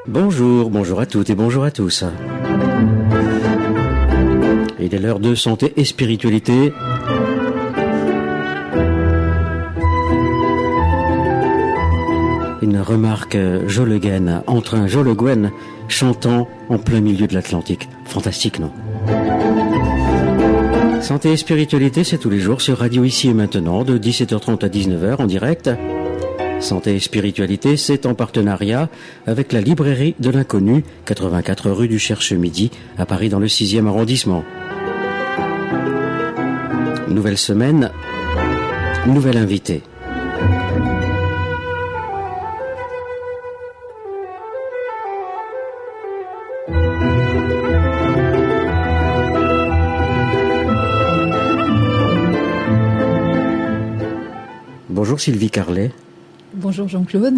Bonjour, bonjour à toutes et bonjour à tous. Il est l'heure de santé et spiritualité. Une remarque Jolegen entre un Joleguen chantant en plein milieu de l'Atlantique. Fantastique, non? Santé et spiritualité, c'est tous les jours sur Radio Ici et Maintenant, de 17h30 à 19h en direct. Santé et spiritualité, c'est en partenariat avec la librairie de l'Inconnu, 84 rue du Cherche-Midi, à Paris dans le 6e arrondissement. Nouvelle semaine, nouvel invité. Bonjour Sylvie Carlet. Bonjour Jean-Claude.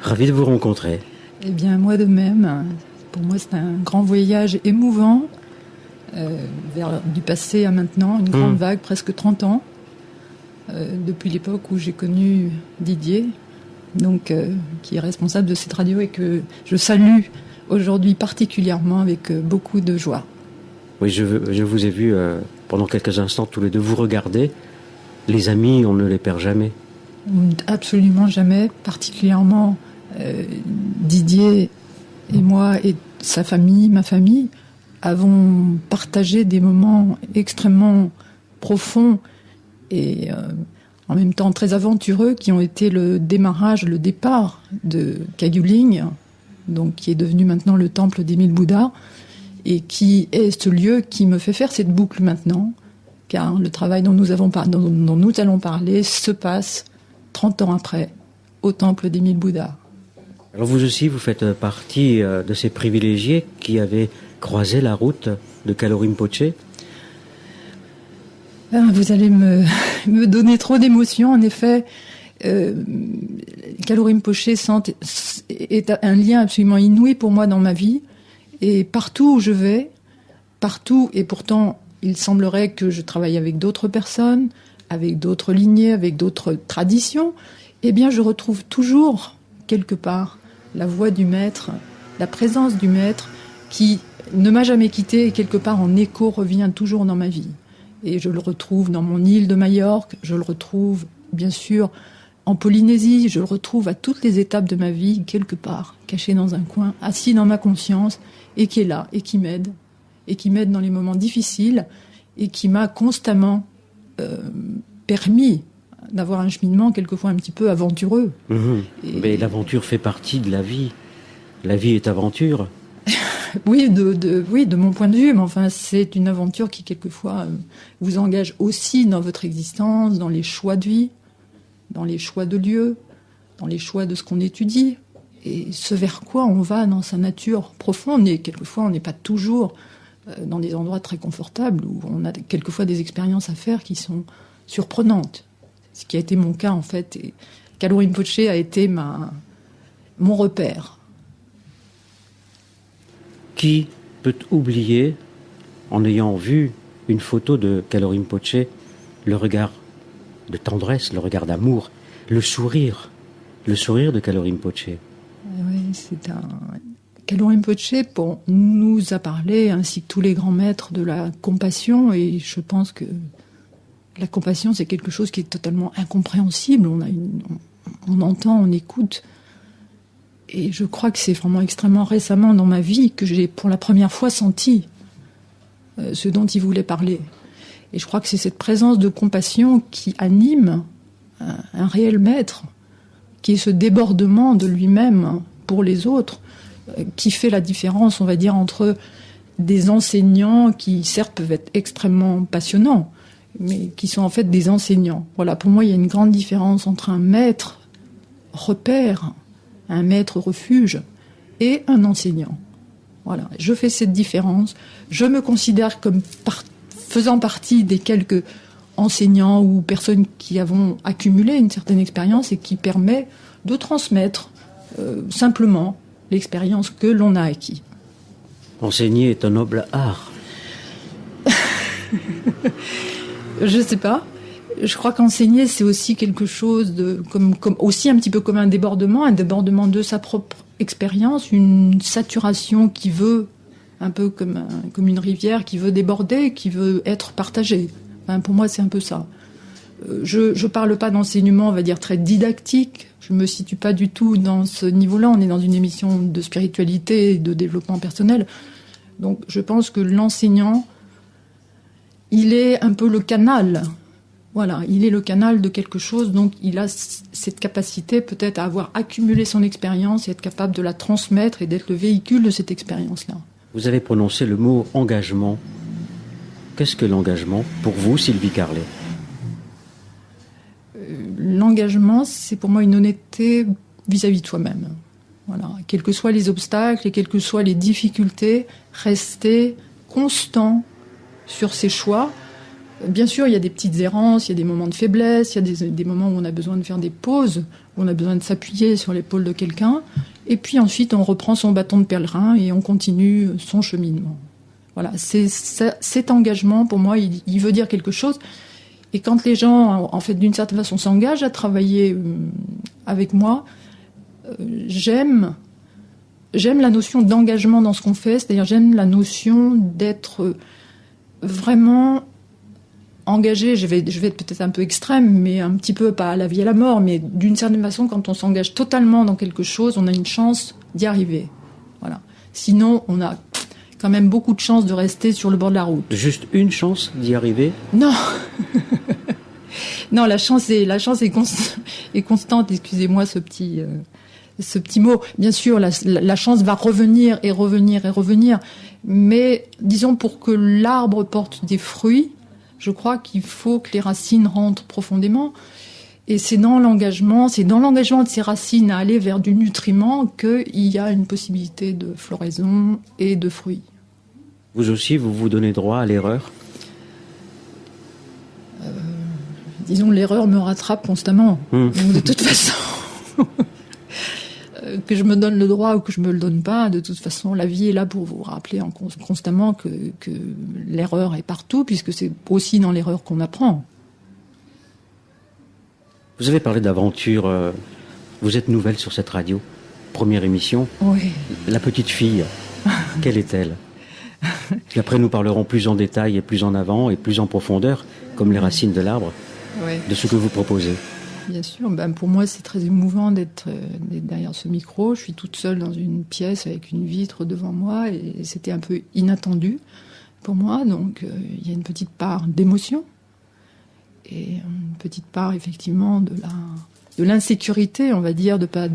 Ravi de vous rencontrer. Eh bien, moi de même. Pour moi, c'est un grand voyage émouvant, vers du passé à maintenant, une grande vague, presque 30 ans, depuis l'époque où j'ai connu Didier, donc, qui est responsable de cette radio et que je salue aujourd'hui particulièrement avec beaucoup de joie. Oui, je vous ai vu pendant quelques instants tous les deux vous regarder. Les amis, on ne les perd jamais. Absolument jamais, particulièrement Didier et moi et sa famille, ma famille, avons partagé des moments extrêmement profonds et en même temps très aventureux qui ont été le démarrage, le départ de Kagyuling, donc qui est devenu maintenant le temple des 1000 Bouddhas et qui est ce lieu qui me fait faire cette boucle maintenant, car le travail dont nous allons parler se passe 30 ans après, au temple des 1000 Bouddhas. Alors vous aussi, vous faites partie de ces privilégiés qui avaient croisé la route de Kalo Rinpoché. Vous allez me donner trop d'émotions. En effet, Kalo Rinpoché est un lien absolument inouï pour moi dans ma vie. Et partout où je vais, partout, et pourtant il semblerait que je travaille avec d'autres personnes, avec d'autres lignées, avec d'autres traditions, eh bien je retrouve toujours, quelque part, la voix du maître, la présence du maître qui ne m'a jamais quitté et quelque part en écho revient toujours dans ma vie. Et je le retrouve dans mon île de Majorque, je le retrouve bien sûr en Polynésie, je le retrouve à toutes les étapes de ma vie, quelque part, caché dans un coin, assis dans ma conscience, et qui est là, et qui m'aide dans les moments difficiles, et qui m'a constamment permis d'avoir un cheminement quelquefois un petit peu aventureux. Mais l'aventure fait partie de la vie. La vie est aventure. Oui, de mon point de vue, mais enfin, c'est une aventure qui quelquefois vous engage aussi dans votre existence, dans les choix de vie, dans les choix de lieu, dans les choix de ce qu'on étudie, et ce vers quoi on va dans sa nature profonde. Et quelquefois, on n'est pas toujours dans des endroits très confortables, où on a quelquefois des expériences à faire qui sont surprenantes. Ce qui a été mon cas, en fait. Et Kalo Rinpoche a été mon repère. Qui peut oublier, en ayant vu une photo de Kalo Rinpoche, le regard de tendresse, le regard d'amour, le sourire de Kalo Rinpoche? Oui, Kalo Rinpoche nous a parlé, ainsi que tous les grands maîtres, de la compassion, et je pense que la compassion, c'est quelque chose qui est totalement incompréhensible. On entend, on écoute. Et je crois que c'est vraiment extrêmement récemment dans ma vie que j'ai pour la première fois senti ce dont il voulait parler. Et je crois que c'est cette présence de compassion qui anime un réel maître, qui est ce débordement de lui-même pour les autres, qui fait la différence, on va dire, entre des enseignants qui, certes, peuvent être extrêmement passionnants, mais qui sont en fait des enseignants. Voilà, pour moi, il y a une grande différence entre un maître repère, un maître refuge, et un enseignant. Voilà, je fais cette différence. Je me considère comme faisant partie des quelques enseignants ou personnes qui avons accumulé une certaine expérience et qui permet de transmettre simplement l'expérience que l'on a acquis. Enseigner est un noble art. Je sais pas. Je crois qu'enseigner, c'est aussi quelque chose comme aussi un petit peu comme un débordement de sa propre expérience, une saturation qui veut, un peu comme une rivière qui veut déborder, qui veut être partagée. Enfin, pour moi, c'est un peu ça. Je parle pas d'enseignement, on va dire, très didactique. Je me situe pas du tout dans ce niveau-là. On est dans une émission de spiritualité et de développement personnel. Donc, je pense que l'enseignant, il est un peu le canal. Voilà, il est le canal de quelque chose, donc il a cette capacité peut-être à avoir accumulé son expérience et être capable de la transmettre et d'être le véhicule de cette expérience-là. Vous avez prononcé le mot engagement. Qu'est-ce que l'engagement pour vous, Sylvie Carlet ? L'engagement, c'est pour moi une honnêteté vis-à-vis de soi-même. Voilà, quels que soient les obstacles et quelles que soient les difficultés, rester constant sur ses choix. Bien sûr, il y a des petites errances, il y a des moments de faiblesse, il y a des moments où on a besoin de faire des pauses, où on a besoin de s'appuyer sur l'épaule de quelqu'un. Et puis ensuite, on reprend son bâton de pèlerin et on continue son cheminement. Voilà, cet engagement, pour moi, il veut dire quelque chose. Et quand les gens, en fait, d'une certaine façon, s'engagent à travailler avec moi, j'aime la notion d'engagement dans ce qu'on fait, c'est-à-dire j'aime la notion d'être vraiment engagé, je vais être peut-être un peu extrême, mais un petit peu pas à la vie et à la mort, mais d'une certaine façon, quand on s'engage totalement dans quelque chose, on a une chance d'y arriver. Voilà. Sinon, on a quand même beaucoup de chances de rester sur le bord de la route. Juste une chance d'y arriver ? Non. Non, la chance est constante. Excusez-moi ce petit mot. Bien sûr, la chance va revenir et revenir et revenir. Mais disons, pour que l'arbre porte des fruits, je crois qu'il faut que les racines rentrent profondément. Et c'est dans l'engagement de ces racines à aller vers du nutriment qu'il y a une possibilité de floraison et de fruits. Vous aussi, vous vous donnez droit à l'erreur ? Disons, l'erreur me rattrape constamment. Donc, de toute façon, que je me donne le droit ou que je me le donne pas, de toute façon, la vie est là pour vous rappeler constamment que l'erreur est partout, puisque c'est aussi dans l'erreur qu'on apprend. Vous avez parlé d'aventure. Vous êtes nouvelle sur cette radio. Première émission. Oui. La petite fille, quelle est-elle ? Puis après, nous parlerons plus en détail et plus en avant et plus en profondeur, comme les racines de l'arbre, de ce que vous proposez. Bien sûr, pour moi c'est très émouvant d'être derrière ce micro. Je suis toute seule dans une pièce avec une vitre devant moi et c'était un peu inattendu pour moi. Donc il y a une petite part d'émotion et une petite part effectivement de l'insécurité, on va dire, de pas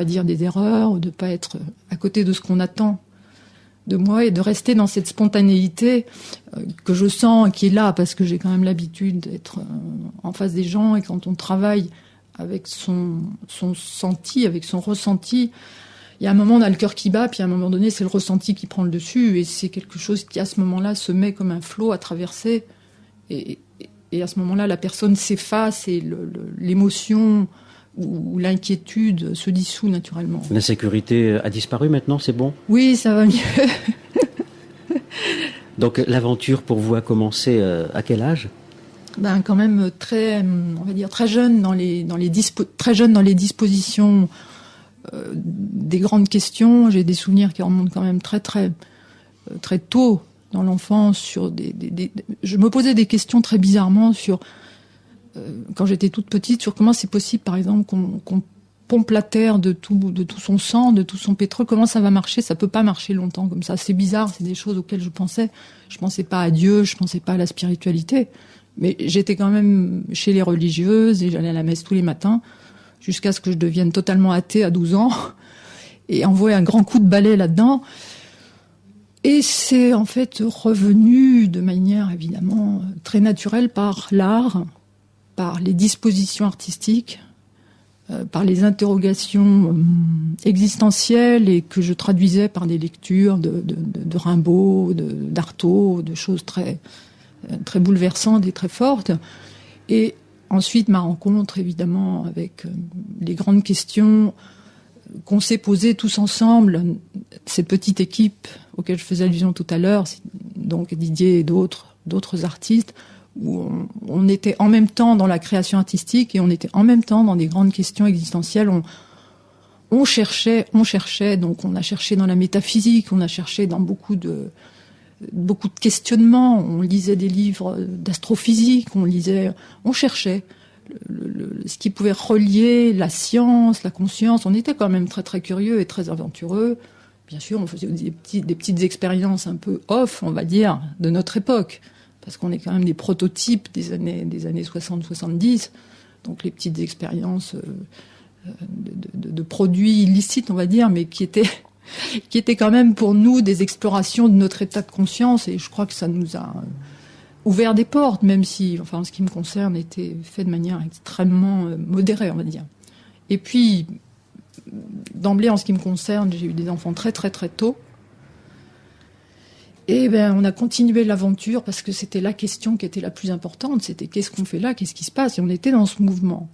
dire des erreurs ou de pas être à côté de ce qu'on attend de moi et de rester dans cette spontanéité que je sens, qui est là, parce que j'ai quand même l'habitude d'être en face des gens, et quand on travaille avec son senti, avec son ressenti, il y a un moment on a le cœur qui bat, puis à un moment donné c'est le ressenti qui prend le dessus, et c'est quelque chose qui à ce moment-là se met comme un flot à traverser, et à ce moment-là la personne s'efface et l'émotion où l'inquiétude se dissout naturellement. L'insécurité a disparu maintenant, c'est bon ? Oui, ça va mieux. Donc l'aventure pour vous a commencé à quel âge ? Quand même on va dire très jeune dans les dispositions des grandes questions. J'ai des souvenirs qui remontent quand même très très très tôt dans l'enfance sur je me posais des questions très bizarrement sur quand j'étais toute petite, sur comment c'est possible, par exemple, qu'on pompe la terre de tout son sang, de tout son pétrole. Comment ça va marcher ? Ça peut pas marcher longtemps comme ça. C'est bizarre, c'est des choses auxquelles je pensais. Je pensais pas à Dieu, je pensais pas à la spiritualité. Mais j'étais quand même chez les religieuses et j'allais à la messe tous les matins, jusqu'à ce que je devienne totalement athée à 12 ans et envoyer un grand coup de balai là-dedans. Et c'est en fait revenu de manière évidemment très naturelle par l'art, par les dispositions artistiques, par les interrogations existentielles et que je traduisais par des lectures de Rimbaud, d'Artaud, de choses très, très bouleversantes et très fortes. Et ensuite, ma rencontre, évidemment, avec les grandes questions qu'on s'est posées tous ensemble, cette petite équipe auquel je faisais allusion tout à l'heure, donc Didier et d'autres artistes, où on était en même temps dans la création artistique et on était en même temps dans des grandes questions existentielles. On cherchait, donc on a cherché dans la métaphysique, on a cherché dans beaucoup de questionnements, on lisait des livres d'astrophysique, on cherchait ce qui pouvait relier la science, la conscience. On était quand même très très curieux et très aventureux. Bien sûr, on faisait des petites expériences un peu off, on va dire, de notre époque, parce qu'on est quand même des prototypes des années 60-70, donc les petites expériences de produits illicites, on va dire, mais qui étaient quand même pour nous des explorations de notre état de conscience, et je crois que ça nous a ouvert des portes, même si, enfin, en ce qui me concerne, était fait de manière extrêmement modérée, on va dire. Et puis, d'emblée, en ce qui me concerne, j'ai eu des enfants très très très tôt. Et on a continué l'aventure parce que c'était la question qui était la plus importante. C'était qu'est-ce qu'on fait là, qu'est-ce qui se passe? Et on était dans ce mouvement.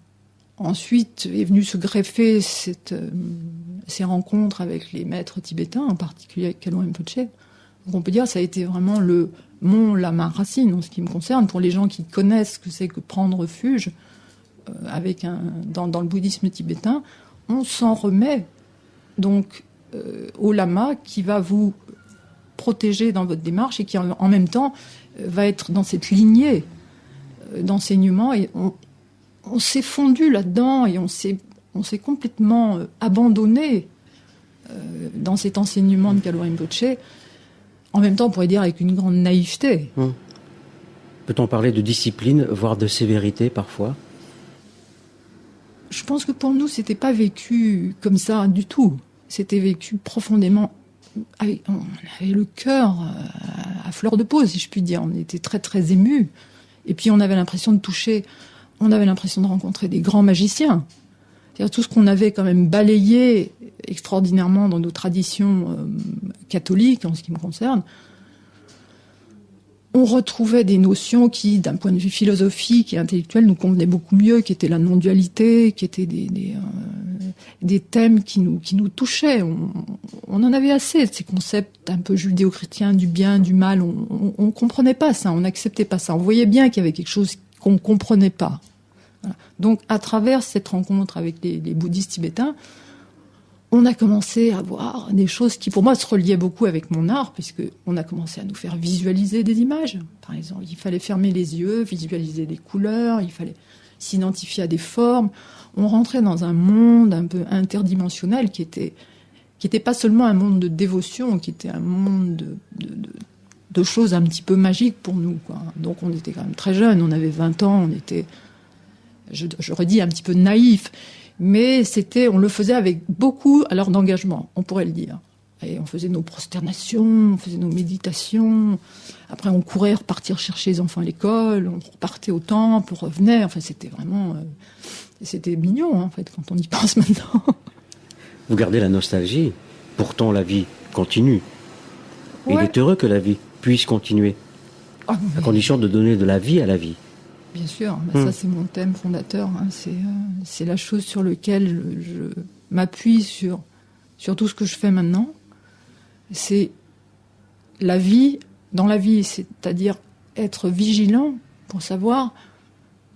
Ensuite est venu se greffer ces rencontres avec les maîtres tibétains, en particulier avec Khalwa Rinpoche. Donc on peut dire que ça a été vraiment le mont Lama Racine, en ce qui me concerne, pour les gens qui connaissent ce que c'est que prendre refuge dans le bouddhisme tibétain. On s'en remet donc au lama qui va vous protéger dans votre démarche et qui en même temps va être dans cette lignée d'enseignement, et on s'est fondu là-dedans et on s'est complètement abandonné dans cet enseignement de Khalwa Rinpoche, en même temps on pourrait dire avec une grande naïveté. Peut-on parler de discipline, voire de sévérité parfois? Je pense que pour nous, c'était pas vécu comme ça du tout. C'était vécu profondément. On avait le cœur à fleur de peau, si je puis dire. On était très, très émus. Et puis, on avait l'impression de toucher, on avait l'impression de rencontrer des grands magiciens. C'est-à-dire tout ce qu'on avait quand même balayé extraordinairement dans nos traditions catholiques, en ce qui me concerne. On retrouvait des notions qui, d'un point de vue philosophique et intellectuel, nous convenaient beaucoup mieux, qui étaient la non-dualité, qui étaient des thèmes qui nous touchaient. On en avait assez de ces concepts un peu judéo-chrétiens du bien, du mal. On comprenait pas ça, on n'acceptait pas ça. On voyait bien qu'il y avait quelque chose qu'on comprenait pas. Voilà. Donc, à travers cette rencontre avec les bouddhistes tibétains, on a commencé à voir des choses qui, pour moi, se reliaient beaucoup avec mon art, puisqu'on a commencé à nous faire visualiser des images. Par exemple, il fallait fermer les yeux, visualiser des couleurs, il fallait s'identifier à des formes. On rentrait dans un monde un peu interdimensionnel qui était pas seulement un monde de dévotion, qui était un monde de choses un petit peu magiques pour nous, quoi. Donc on était quand même très jeunes, on avait 20 ans, on était, je redis, un petit peu naïf. Mais on le faisait avec beaucoup alors d'engagement, on pourrait le dire. Et on faisait nos prosternations, on faisait nos méditations. Après, on courait repartir chercher les enfants à l'école, on repartait au temple, on revenait. Enfin, c'était vraiment, c'était mignon, en fait, quand on y pense maintenant. Vous gardez la nostalgie. Pourtant, la vie continue. Ouais. Il est heureux que la vie puisse continuer, à condition de donner de la vie à la vie. Bien sûr, ça c'est mon thème fondateur, hein. C'est la chose sur laquelle je m'appuie sur tout ce que je fais maintenant. C'est la vie, dans la vie, c'est-à-dire être vigilant pour savoir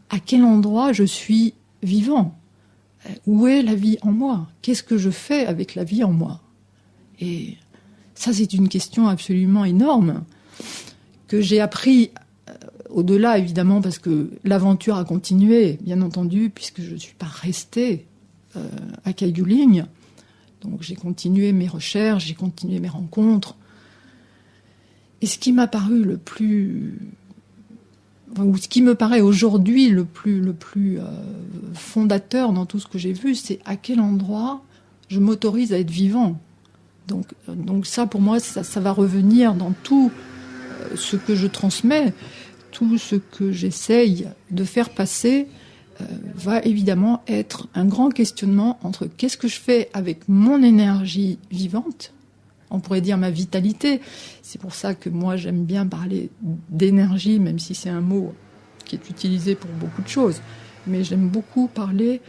à quel endroit je suis vivant. Où est la vie en moi? Qu'est-ce que je fais avec la vie en moi? Et ça, c'est une question absolument énorme que j'ai appris au-delà, évidemment, parce que l'aventure a continué, bien entendu, puisque je ne suis pas restée à Caillouligne. Donc j'ai continué mes recherches, j'ai continué mes rencontres. Et ce qui m'a paru ou ce qui me paraît aujourd'hui le plus fondateur dans tout ce que j'ai vu, c'est à quel endroit je m'autorise à être vivant. Donc ça, pour moi, ça va revenir dans tout ce que je transmets. Tout ce que j'essaye de faire passer va évidemment être un grand questionnement entre qu'est-ce que je fais avec mon énergie vivante, on pourrait dire ma vitalité. C'est pour ça que moi j'aime bien parler d'énergie, même si c'est un mot qui est utilisé pour beaucoup de choses. Mais j'aime beaucoup parler,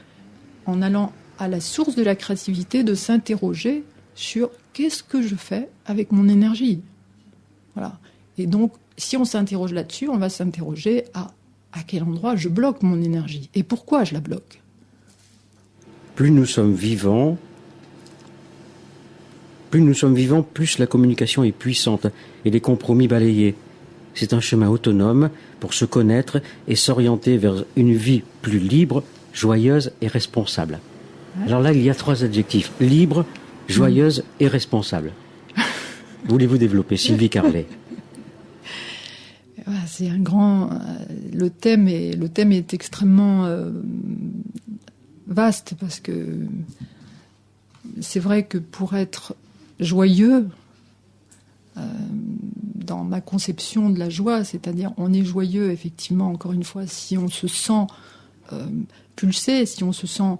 en allant à la source de la créativité, de s'interroger sur qu'est-ce que je fais avec mon énergie. Voilà. Et donc, si on s'interroge là-dessus, on va s'interroger à quel endroit je bloque mon énergie et pourquoi je la bloque. Plus nous sommes vivants, plus la communication est puissante et les compromis balayés. C'est un chemin autonome pour se connaître et s'orienter vers une vie plus libre, joyeuse et responsable. Ouais. Alors là, il y a 3 adjectifs. Libre, joyeuse et responsable. Voulez-vous développer, Sylvie Carlet? C'est un grand... Le thème est extrêmement vaste parce que c'est vrai que pour être joyeux, dans ma conception de la joie, c'est-à-dire on est joyeux effectivement, encore une fois, si on se sent pulsé, si on se sent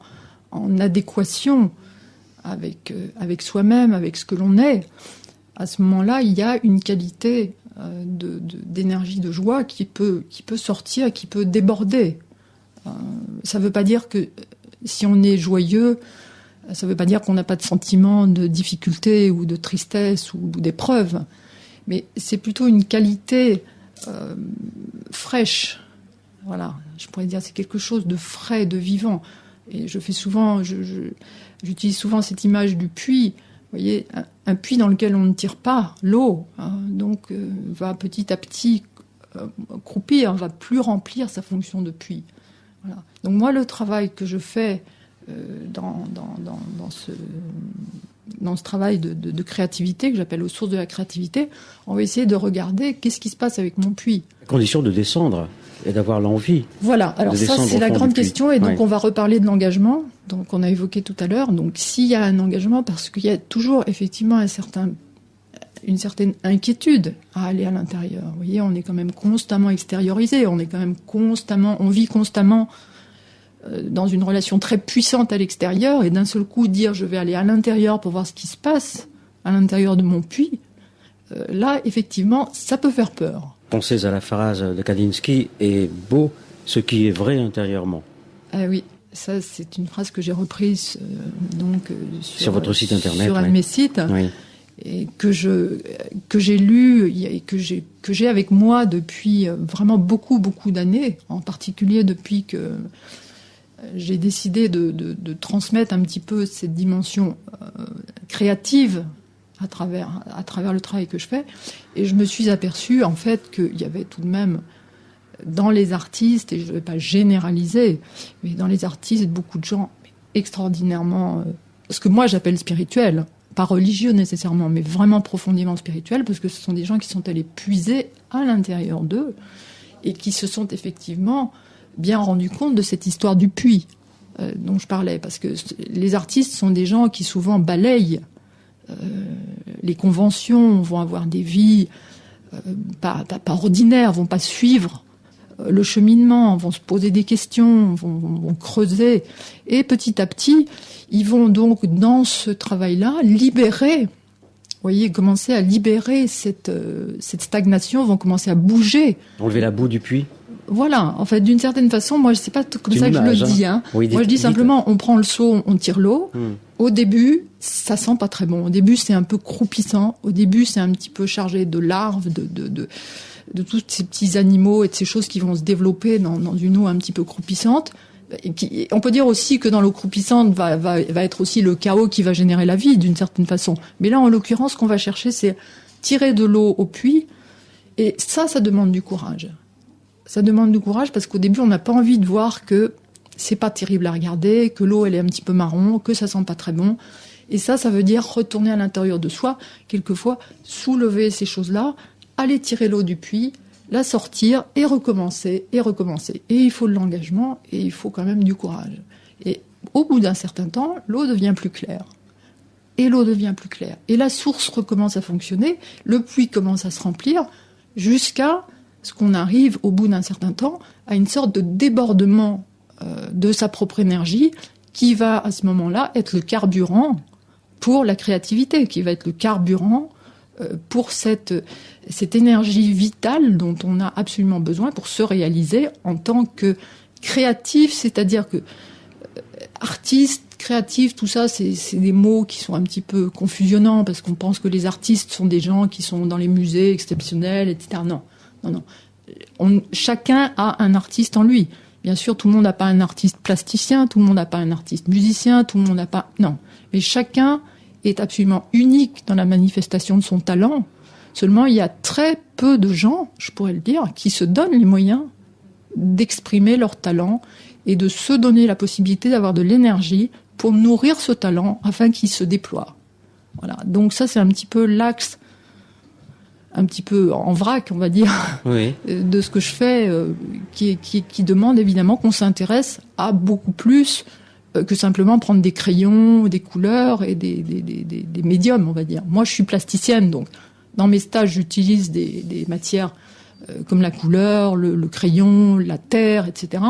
en adéquation avec soi-même, avec ce que l'on est, à ce moment-là, il y a une qualité d'énergie, de joie qui peut sortir, qui peut déborder. Ça ne veut pas dire que si on est joyeux, ça ne veut pas dire qu'on n'a pas de sentiment de difficulté ou de tristesse ou d'épreuve, mais c'est plutôt une qualité fraîche. Voilà, je pourrais dire c'est quelque chose de frais, de vivant. Et je fais souvent, j'utilise souvent cette image du puits. Vous voyez, un puits dans lequel on ne tire pas l'eau, donc va petit à petit croupir, va plus remplir sa fonction de puits. Voilà. Donc moi, le travail que je fais dans ce travail de créativité, que j'appelle aux sources de la créativité, on va essayer de regarder qu'est-ce qui se passe avec mon puits. À condition de descendre et d'avoir l'envie. Voilà, alors ça c'est la grande question, et donc on va reparler de l'engagement, donc on a évoqué tout à l'heure. Donc s'il y a un engagement, parce qu'il y a toujours effectivement une certaine inquiétude à aller à l'intérieur. Vous voyez, on est quand même constamment extériorisé, on vit constamment dans une relation très puissante à l'extérieur, et d'un seul coup dire je vais aller à l'intérieur pour voir ce qui se passe à l'intérieur de mon puits, là effectivement ça peut faire peur. Pensez à la phrase de Kandinsky, est beau ce qui est vrai intérieurement. Ah oui, ça c'est une phrase que j'ai reprise sur votre site internet, sur un de mes sites, et que j'ai lu et que j'ai avec moi depuis vraiment beaucoup d'années, en particulier depuis que j'ai décidé de transmettre un petit peu cette dimension créative à travers le travail que je fais. Et je me suis aperçue, en fait, qu'il y avait tout de même, dans les artistes, et je ne vais pas généraliser, mais dans les artistes, beaucoup de gens extraordinairement, ce que moi j'appelle spirituels, pas religieux nécessairement, mais vraiment profondément spirituels, parce que ce sont des gens qui sont allés puiser à l'intérieur d'eux, et qui se sont effectivement bien rendus compte de cette histoire du puits dont je parlais, parce que les artistes sont des gens qui souvent balayent les conventions, vont avoir des vies pas ordinaires, vont pas suivre le cheminement, vont se poser des questions, vont creuser, et petit à petit, ils vont donc dans ce travail-là libérer, vous voyez, commencer à libérer cette stagnation, vont commencer à bouger. Enlever la boue du puits. Voilà, en fait, d'une certaine façon, moi, c'est pas comme ça que je le dis. Oui, moi, je dis simplement, on prend le seau, on tire l'eau. Au début, ça sent pas très bon. Au début, c'est un peu croupissant. Au début, c'est un petit peu chargé de larves, de tous ces petits animaux et de ces choses qui vont se développer dans une eau un petit peu croupissante. Et on peut dire aussi que dans l'eau croupissante va être aussi le chaos qui va générer la vie, d'une certaine façon. Mais là, en l'occurrence, ce qu'on va chercher, c'est tirer de l'eau au puits. Et ça demande du courage. Ça demande du courage parce qu'au début, on n'a pas envie de voir que c'est pas terrible à regarder, que l'eau, elle est un petit peu marron, que ça sent pas très bon. Et ça veut dire retourner à l'intérieur de soi, quelquefois soulever ces choses-là, aller tirer l'eau du puits, la sortir et recommencer, et recommencer. Et il faut de l'engagement et il faut quand même du courage. Et au bout d'un certain temps, l'eau devient plus claire. Et l'eau devient plus claire. Et la source recommence à fonctionner, le puits commence à se remplir, jusqu'à ce qu'on arrive, au bout d'un certain temps, à une sorte de débordement de sa propre énergie, qui va, à ce moment-là, être le carburant pour la créativité, qui va être le carburant pour cette énergie vitale dont on a absolument besoin pour se réaliser en tant que créatif, c'est-à-dire que artiste, créatif, tout ça, c'est des mots qui sont un petit peu confusionnants, parce qu'on pense que les artistes sont des gens qui sont dans les musées exceptionnels, etc. Non. Non. Chacun a un artiste en lui. Bien sûr, tout le monde n'a pas un artiste plasticien, tout le monde n'a pas un artiste musicien, tout le monde n'a pas... Non. Mais chacun est absolument unique dans la manifestation de son talent. Seulement, il y a très peu de gens, je pourrais le dire, qui se donnent les moyens d'exprimer leur talent et de se donner la possibilité d'avoir de l'énergie pour nourrir ce talent afin qu'il se déploie. Voilà. Donc ça, c'est un petit peu l'axe, un petit peu en vrac, on va dire, oui, de ce que je fais, qui demande évidemment qu'on s'intéresse à beaucoup plus que simplement prendre des crayons, des couleurs et des médiums, on va dire. Moi, je suis plasticienne, donc dans mes stages, j'utilise des matières comme la couleur, le crayon, la terre, etc.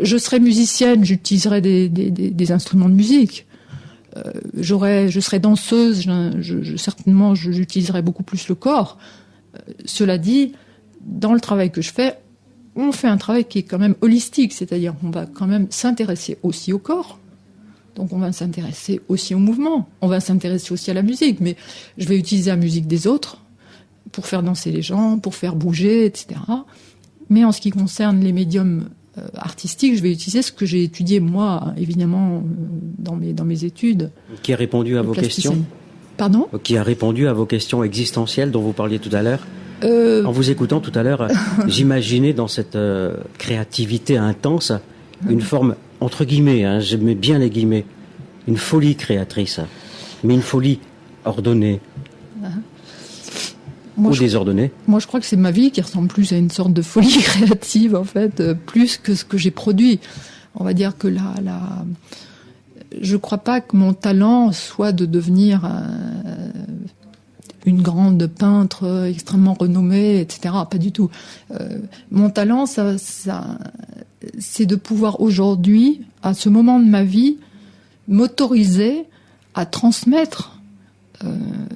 Je serais musicienne, j'utiliserais des instruments de musique. Je serais danseuse, certainement, j'utiliserais beaucoup plus le corps. Cela dit, dans le travail que je fais, on fait un travail qui est quand même holistique, c'est-à-dire qu'on va quand même s'intéresser aussi au corps. Donc on va s'intéresser aussi au mouvement, on va s'intéresser aussi à la musique, mais je vais utiliser la musique des autres pour faire danser les gens, pour faire bouger, etc. Mais en ce qui concerne les médiums artistique, je vais utiliser ce que j'ai étudié, moi, évidemment, dans mes études. Qui a répondu à vos questions ? Pardon ? Qui a répondu à vos questions existentielles dont vous parliez tout à l'heure ? En vous écoutant tout à l'heure, j'imaginais dans cette créativité intense une forme, entre guillemets, je mets bien les guillemets, une folie créatrice, mais une folie ordonnée. Ou désordonnée. Moi, je crois que c'est ma vie qui ressemble plus à une sorte de folie créative, en fait, plus que ce que j'ai produit. On va dire que je crois pas que mon talent soit de devenir une grande peintre extrêmement renommée, etc. Pas du tout. Mon talent, ça, c'est de pouvoir aujourd'hui, à ce moment de ma vie, m'autoriser à transmettre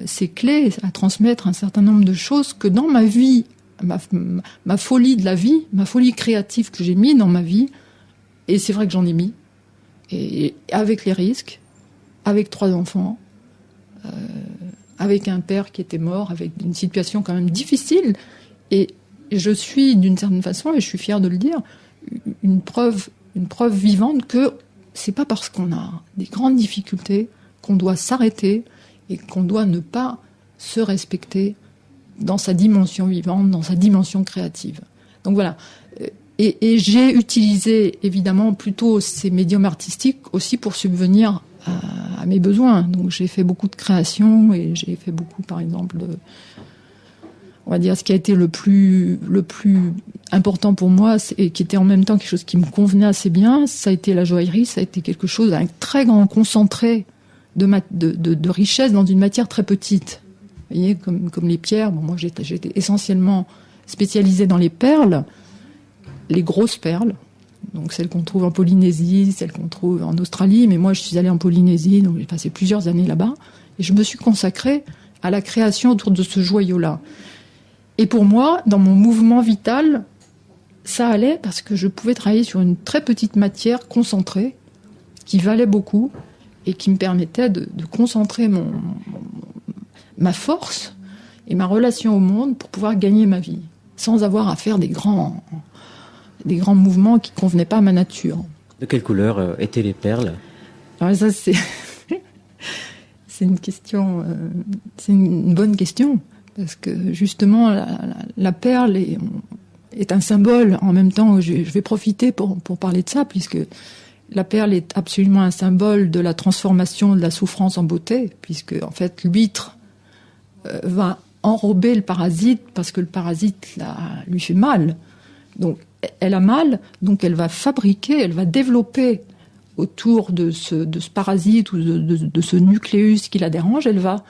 ces clés, à transmettre un certain nombre de choses que dans ma vie, ma folie de la vie, ma folie créative que j'ai mis dans ma vie, et c'est vrai que j'en ai mis, et avec les risques, avec 3 enfants, avec un père qui était mort, avec une situation quand même difficile, et je suis d'une certaine façon, et je suis fière de le dire, une preuve vivante que c'est pas parce qu'on a des grandes difficultés qu'on doit s'arrêter et qu'on doit ne pas se respecter dans sa dimension vivante, dans sa dimension créative. Donc voilà. Et j'ai utilisé évidemment plutôt ces médiums artistiques aussi pour subvenir à mes besoins. Donc j'ai fait beaucoup de créations et j'ai fait beaucoup, par exemple, on va dire ce qui a été le plus important pour moi et qui était en même temps quelque chose qui me convenait assez bien, ça a été la joaillerie, ça a été quelque chose d'un très grand concentré de richesse dans une matière très petite. Vous voyez, comme les pierres. Bon, moi, j'étais essentiellement spécialisée dans les perles, les grosses perles, donc celles qu'on trouve en Polynésie, celles qu'on trouve en Australie. Mais moi, je suis allée en Polynésie, donc j'ai passé plusieurs années là-bas, et je me suis consacrée à la création autour de ce joyau-là. Et pour moi, dans mon mouvement vital, ça allait parce que je pouvais travailler sur une très petite matière concentrée, qui valait beaucoup, et qui me permettait de concentrer ma force et ma relation au monde pour pouvoir gagner ma vie, sans avoir à faire des grands mouvements qui ne convenaient pas à ma nature. De quelle couleur étaient les perles ? Alors ça, c'est une question, c'est une bonne question, parce que justement, la perle est un symbole. En même temps, je vais profiter pour parler de ça, puisque la perle est absolument un symbole de la transformation de la souffrance en beauté, puisque en fait l'huître va enrober le parasite parce que le parasite lui fait mal. Donc elle a mal, donc elle va fabriquer, elle va développer autour de ce parasite ou de ce nucléus qui la dérange, elle va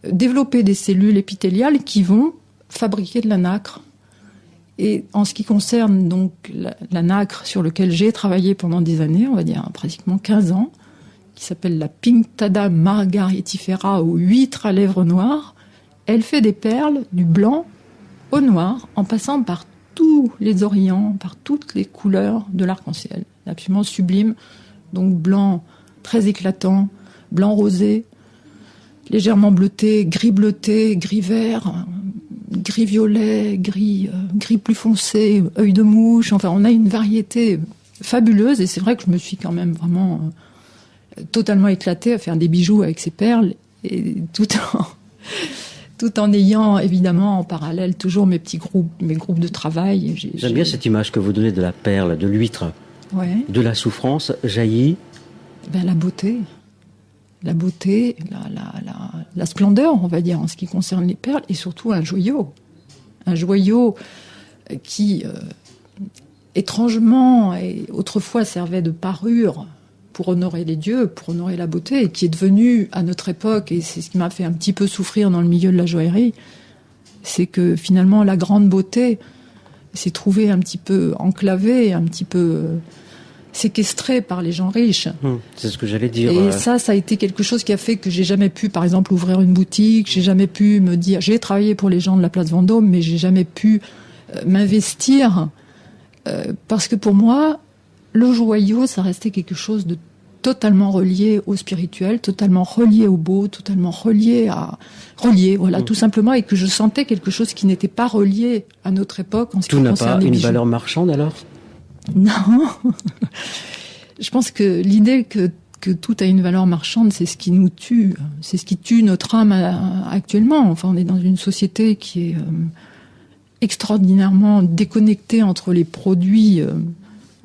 développer des cellules épithéliales qui vont fabriquer de la nacre. Et en ce qui concerne donc la nacre sur lequel j'ai travaillé pendant des années, on va dire pratiquement 15 ans, qui s'appelle la Pinctada margaritifera ou huître à lèvres noires, elle fait des perles du blanc au noir en passant par tous les orients, par toutes les couleurs de l'arc-en-ciel. C'est absolument sublime. Donc blanc très éclatant, blanc rosé, légèrement bleuté, gris vert, gris-violet, gris plus foncé, œil de mouche. Enfin, on a une variété fabuleuse. Et c'est vrai que je me suis quand même vraiment totalement éclatée à faire des bijoux avec ces perles. Et tout en ayant évidemment en parallèle toujours mes groupes de travail. J'aime bien cette image que vous donnez de la perle, de l'huître. Ouais. De la souffrance jaillit la beauté. La beauté, la splendeur, on va dire, en ce qui concerne les perles, et surtout un joyau. Un joyau qui, étrangement, et autrefois servait de parure pour honorer les dieux, pour honorer la beauté, et qui est devenu, à notre époque, et c'est ce qui m'a fait un petit peu souffrir dans le milieu de la joaillerie, c'est que finalement la grande beauté s'est trouvée un petit peu enclavée, un petit peu séquestrée par les gens riches. C'est ce que j'allais dire. Et ça a été quelque chose qui a fait que j'ai jamais pu, par exemple, ouvrir une boutique, j'ai jamais pu me dire, j'ai travaillé pour les gens de la place Vendôme, mais j'ai jamais pu m'investir, parce que pour moi, le joyau, ça restait quelque chose de totalement relié au spirituel, totalement relié au beau, totalement relié, voilà, tout simplement, et que je sentais quelque chose qui n'était pas relié à notre époque en ce qui concerne les bijoux. Tout n'a pas une valeur marchande alors ? Non. Je pense que l'idée que tout a une valeur marchande, c'est ce qui nous tue, c'est ce qui tue notre âme actuellement. Enfin, on est dans une société qui est extraordinairement déconnectée entre les produits,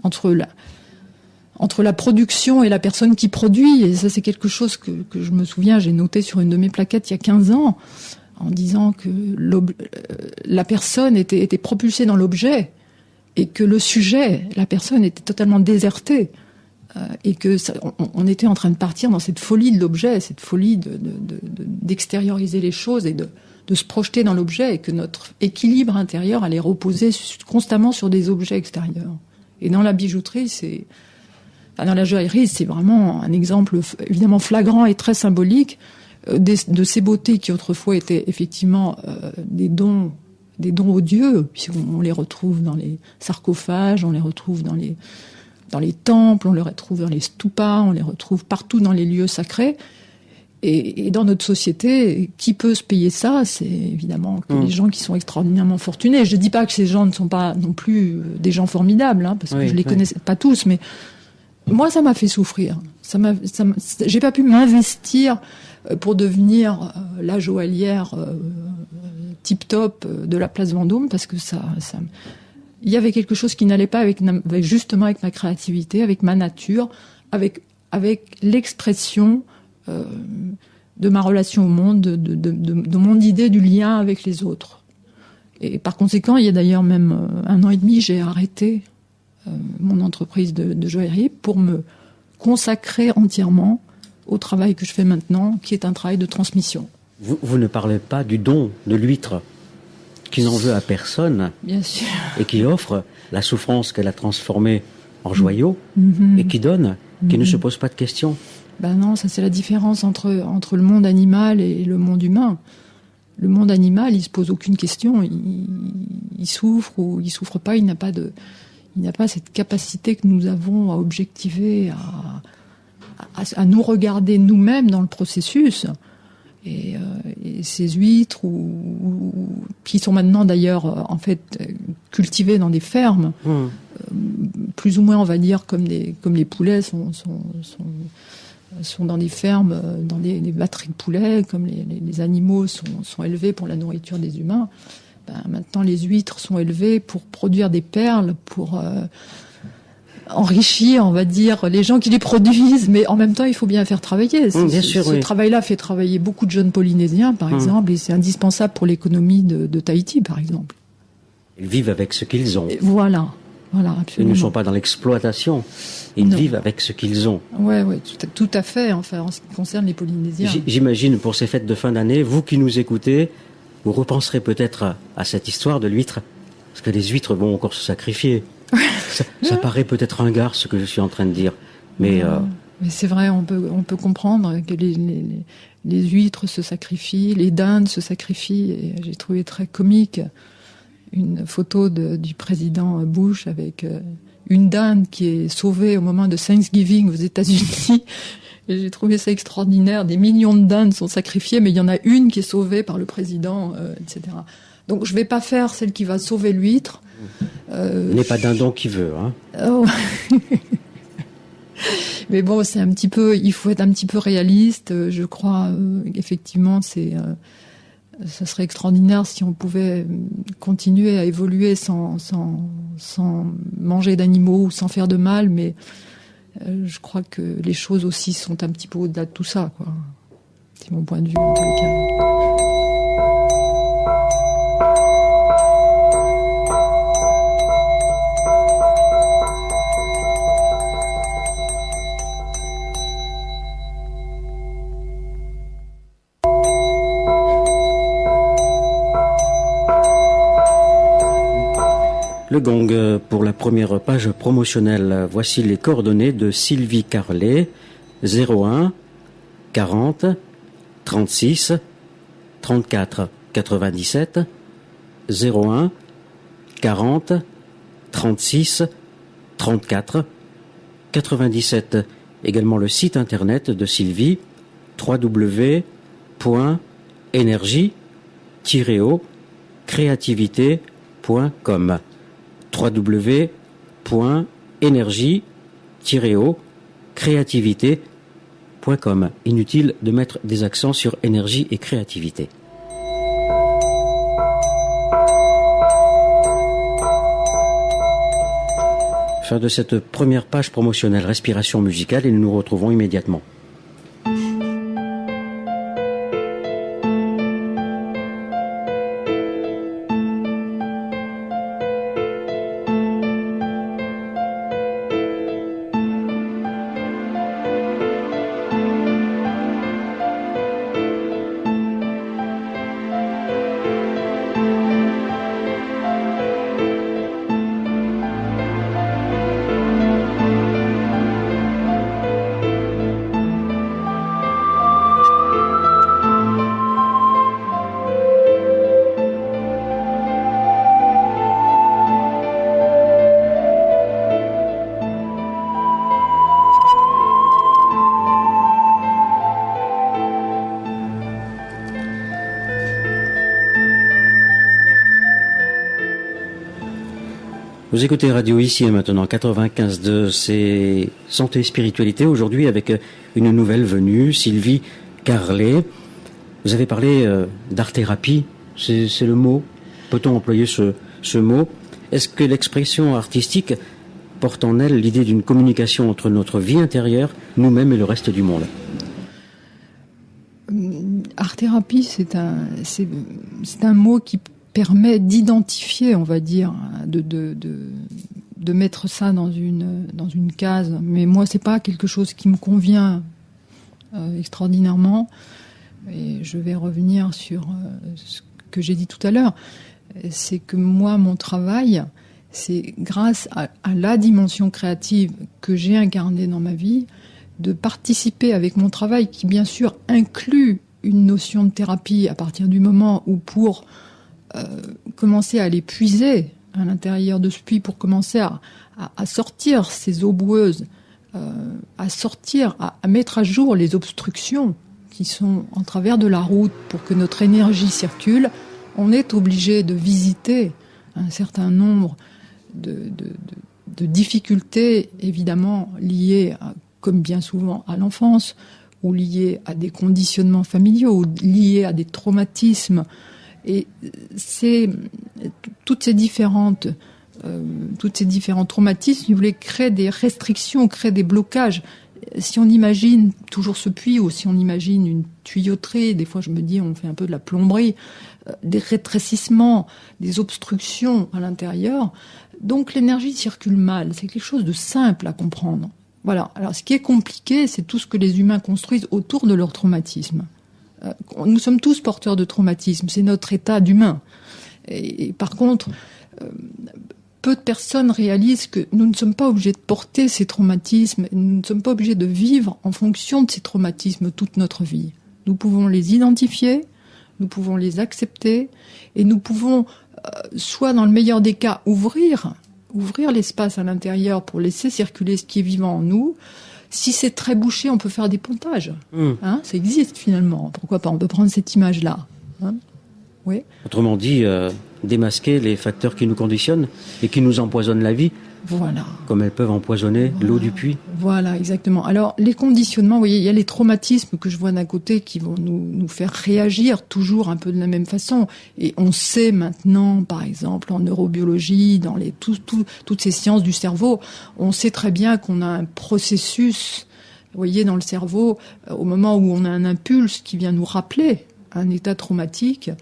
entre la production et la personne qui produit. Et ça, c'est quelque chose que je me souviens, j'ai noté sur une de mes plaquettes il y a 15 ans, en disant que la personne était propulsée dans l'objet, et que le sujet, la personne, était totalement désertée, et que on était en train de partir dans cette folie de l'objet, cette folie d'extérioriser les choses et de se projeter dans l'objet, et que notre équilibre intérieur allait reposer constamment sur des objets extérieurs. Et dans la bijouterie, dans la joaillerie, c'est vraiment un exemple évidemment flagrant et très symbolique de ces beautés qui autrefois étaient effectivement des dons aux dieux, puisqu'on les retrouve dans les sarcophages, on les retrouve dans les temples, on les retrouve dans les stupas, on les retrouve partout dans les lieux sacrés. Et dans notre société, qui peut se payer ça? C'est évidemment que les gens qui sont extraordinairement fortunés. Je dis pas que ces gens ne sont pas non plus des gens formidables, parce que je les connaissais pas tous, mais moi, ça m'a fait souffrir. J'ai pas pu m'investir pour devenir la joaillière tip-top de la place Vendôme, parce que il y avait quelque chose qui n'allait pas justement avec ma créativité, avec ma nature, avec l'expression de ma relation au monde, de mon idée du lien avec les autres. Et par conséquent, il y a d'ailleurs même 1 an et demi, j'ai arrêté mon entreprise de joaillerie pour me consacrer entièrement au travail que je fais maintenant, qui est un travail de transmission. Vous ne parlez pas du don de l'huître, qui n'en veut à personne, bien sûr, et qui offre la souffrance qu'elle a transformée en joyau, et qui donne, qui ne se pose pas de questions. Ben non, ça c'est la différence entre le monde animal et le monde humain. Le monde animal, il se pose aucune question, il souffre ou il souffre pas, il n'a pas cette capacité que nous avons à objectiver, à nous regarder nous-mêmes dans le processus. Et ces huîtres, qui sont maintenant d'ailleurs en fait cultivées dans des fermes, plus ou moins on va dire comme les poulets sont dans des fermes, dans des batteries de poulets, comme les animaux sont élevés pour la nourriture des humains. Maintenant, les huîtres sont élevées pour produire des perles, pour enrichir, on va dire, les gens qui les produisent, mais en même temps, il faut bien faire travailler. Ce travail-là fait travailler beaucoup de jeunes Polynésiens, par exemple, et c'est indispensable pour l'économie de Tahiti, par exemple. Ils vivent avec ce qu'ils ont. Voilà, absolument. Ils ne sont pas dans l'exploitation, ils vivent avec ce qu'ils ont. Oui, tout à fait, enfin, en ce qui concerne les Polynésiens. J'imagine, pour ces fêtes de fin d'année, vous qui nous écoutez, vous repenserez peut-être à cette histoire de l'huître, parce que les huîtres vont encore se sacrifier. Ça paraît peut-être ringard ce que je suis en train de dire, mais c'est vrai, on peut comprendre que les huîtres se sacrifient, les dindes se sacrifient, et j'ai trouvé très comique une photo du président Bush avec une dinde qui est sauvée au moment de Thanksgiving aux États-Unis. Et j'ai trouvé ça extraordinaire. Des millions de dindes sont sacrifiées, mais il y en a une qui est sauvée par le président, etc. Donc je vais pas faire celle qui va sauver l'huître. N'est pas dindon qui veut, hein. Oh. Mais bon, il faut être un petit peu réaliste. Je crois, effectivement, ça serait extraordinaire si on pouvait continuer à évoluer sans manger d'animaux ou sans faire de mal, mais je crois que les choses aussi sont un petit peu au-delà de tout ça, quoi. C'est mon point de vue, en tous les cas. Le gong pour la première page promotionnelle. Voici les coordonnées de Sylvie Carlet, 01 40 36 34 97 01 40 36 34 97. Également le site internet de Sylvie, www.energie-creativité.com www.energie-creativité.com. Inutile de mettre des accents sur énergie et créativité. Fin de cette première page promotionnelle respiration musicale et nous nous retrouvons immédiatement. Vous écoutez Radio Ici et Maintenant 95.2, c'est Santé et Spiritualité, aujourd'hui avec une nouvelle venue, Sylvie Carlet. Vous avez parlé d'art-thérapie, c'est le mot, peut-on employer ce mot? Est-ce que l'expression artistique porte en elle l'idée d'une communication entre notre vie intérieure, nous-mêmes et le reste du monde? Art-thérapie, c'est un mot qui permet d'identifier, on va dire, de mettre ça dans une case. Mais moi, c'est pas quelque chose qui me convient extraordinairement. Et je vais revenir sur ce que j'ai dit tout à l'heure. C'est que moi, mon travail, c'est grâce à la dimension créative que j'ai incarnée dans ma vie, de participer avec mon travail, qui bien sûr inclut une notion de thérapie à partir du moment où, pour commencer à les puiser à l'intérieur de ce puits, pour commencer à sortir ces eaux boueuses, à mettre à jour les obstructions qui sont en travers de la route pour que notre énergie circule, on est obligé de visiter un certain nombre de difficultés, évidemment liées, comme bien souvent, à l'enfance, ou liées à des conditionnements familiaux, ou liées à des traumatismes. Et toutes ces différents traumatismes, si vous voulez, créent des restrictions, créent des blocages. Si on imagine toujours ce puits, ou si on imagine une tuyauterie, des fois je me dis on fait un peu de la plomberie, des rétrécissements, des obstructions à l'intérieur. Donc l'énergie circule mal, c'est quelque chose de simple à comprendre. Voilà. Alors ce qui est compliqué, c'est tout ce que les humains construisent autour de leur traumatisme. Nous sommes tous porteurs de traumatisme, c'est notre état d'humain. Et par contre, peu de personnes réalisent que nous ne sommes pas obligés de porter ces traumatismes, nous ne sommes pas obligés de vivre en fonction de ces traumatismes toute notre vie. Nous pouvons les identifier, nous pouvons les accepter, et nous pouvons, soit dans le meilleur des cas, ouvrir l'espace à l'intérieur pour laisser circuler ce qui est vivant en nous. Si c'est très bouché, on peut faire des pontages. Hein, ça existe finalement. Pourquoi pas? On peut prendre cette image-là. Hein. Oui. Autrement dit, démasquer les facteurs qui nous conditionnent et qui nous empoisonnent la vie. Voilà. Comme elles peuvent empoisonner l'eau du puits. Voilà, exactement. Alors, les conditionnements, vous voyez, il y a les traumatismes que je vois d'un côté qui vont nous faire réagir toujours un peu de la même façon. Et on sait maintenant, par exemple, en neurobiologie, dans toutes ces sciences du cerveau, on sait très bien qu'on a un processus, vous voyez, dans le cerveau, au moment où on a un impulse qui vient nous rappeler un état traumatique,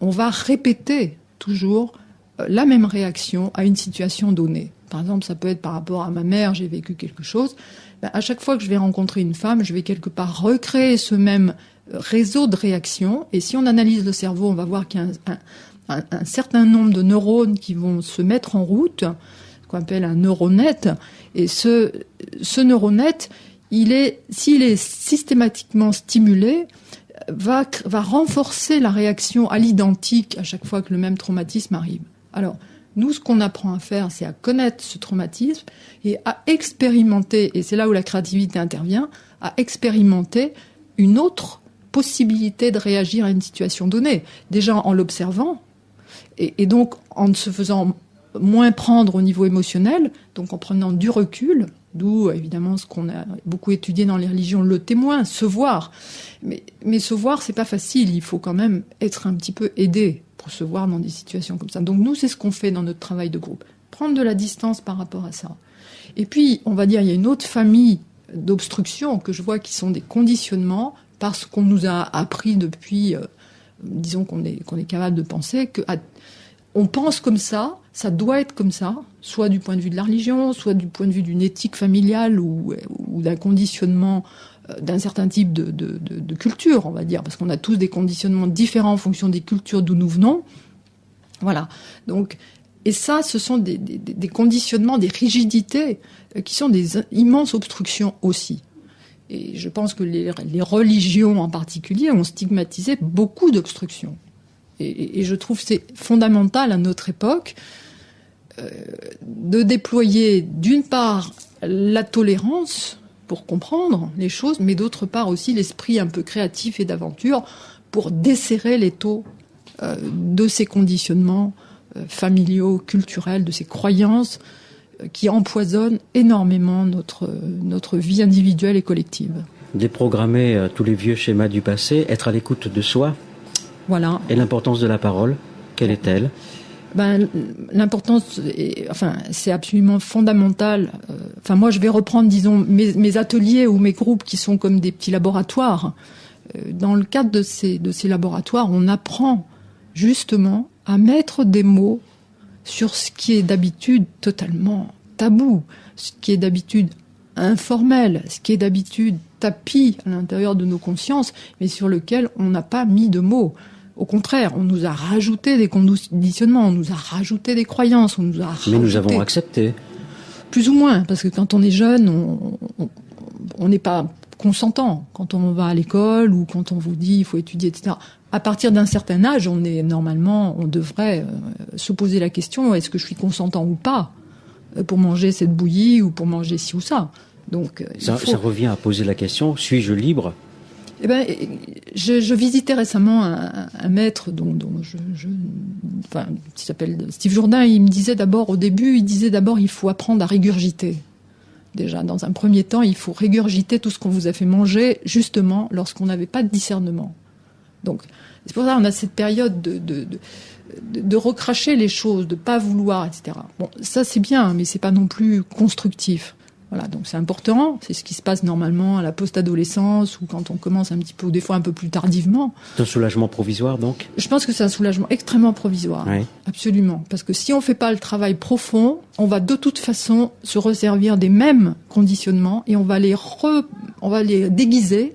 on va répéter toujours la même réaction à une situation donnée. Par exemple, ça peut être par rapport à ma mère, j'ai vécu quelque chose. À chaque fois que je vais rencontrer une femme, je vais quelque part recréer ce même réseau de réactions. Et si on analyse le cerveau, on va voir qu'il y a un certain nombre de neurones qui vont se mettre en route, qu'on appelle un neuronet. Et ce neuronet, s'il est systématiquement stimulé, va renforcer la réaction à l'identique à chaque fois que le même traumatisme arrive. Alors, nous, ce qu'on apprend à faire, c'est à connaître ce traumatisme et à expérimenter, et c'est là où la créativité intervient, à expérimenter une autre possibilité de réagir à une situation donnée. Déjà en l'observant, et donc en se faisant moins prendre au niveau émotionnel, donc en prenant du recul, d'où évidemment ce qu'on a beaucoup étudié dans les religions, le témoin, se voir. Mais se voir, c'est pas facile, il faut quand même être un petit peu aidé pour se voir dans des situations comme ça. Donc nous, c'est ce qu'on fait dans notre travail de groupe. Prendre de la distance par rapport à ça. Et puis, on va dire, il y a une autre famille d'obstructions que je vois qui sont des conditionnements parce qu'on nous a appris depuis, disons qu'on est capable de penser on pense comme ça doit être comme ça, soit du point de vue de la religion, soit du point de vue d'une éthique familiale ou d'un conditionnement d'un certain type de culture, on va dire, parce qu'on a tous des conditionnements différents en fonction des cultures d'où nous venons. Voilà. Donc, et ça, ce sont des conditionnements, des rigidités qui sont des immenses obstructions aussi. Et je pense que les religions en particulier ont stigmatisé beaucoup d'obstructions. Et je trouve que c'est fondamental à notre époque de déployer d'une part la tolérance pour comprendre les choses, mais d'autre part aussi l'esprit un peu créatif et d'aventure pour desserrer les taux de ces conditionnements familiaux, culturels, de ces croyances qui empoisonnent énormément notre vie individuelle et collective. Déprogrammer tous les vieux schémas du passé, être à l'écoute de soi. Voilà. Et l'importance de la parole, quelle est-elle ? L'importance, c'est absolument fondamental. Moi, je vais reprendre, disons, mes ateliers ou mes groupes qui sont comme des petits laboratoires. Dans le cadre de ces laboratoires, on apprend justement à mettre des mots sur ce qui est d'habitude totalement tabou, ce qui est d'habitude informel, ce qui est d'habitude tapis à l'intérieur de nos consciences, mais sur lequel on n'a pas mis de mots. Au contraire, on nous a rajouté des conditionnements, on nous a rajouté des croyances, on nous a rajouté... Mais nous avons accepté. Plus ou moins, parce que quand on est jeune, on n'est pas consentant. Quand on va à l'école ou quand on vous dit il faut étudier, etc. À partir d'un certain âge, on devrait se poser la question, est-ce que je suis consentant ou pas pour manger cette bouillie ou pour manger ci ou ça. Donc, ça revient à poser la question, suis-je libre ? Je visitais récemment un maître qui s'appelle Steve Jourdain. Il me disait d'abord, il faut apprendre à régurgiter. Déjà, dans un premier temps, il faut régurgiter tout ce qu'on vous a fait manger, justement, lorsqu'on n'avait pas de discernement. Donc, c'est pour ça qu'on a cette période de recracher les choses, de pas vouloir, etc. Bon, ça c'est bien, mais c'est pas non plus constructif. Voilà, donc c'est important, c'est ce qui se passe normalement à la post-adolescence ou quand on commence un petit peu, ou des fois un peu plus tardivement. C'est un soulagement provisoire donc ? Je pense que c'est un soulagement extrêmement provisoire, oui. Absolument. Parce que si on fait pas le travail profond, on va de toute façon se resservir des mêmes conditionnements et on va les déguiser,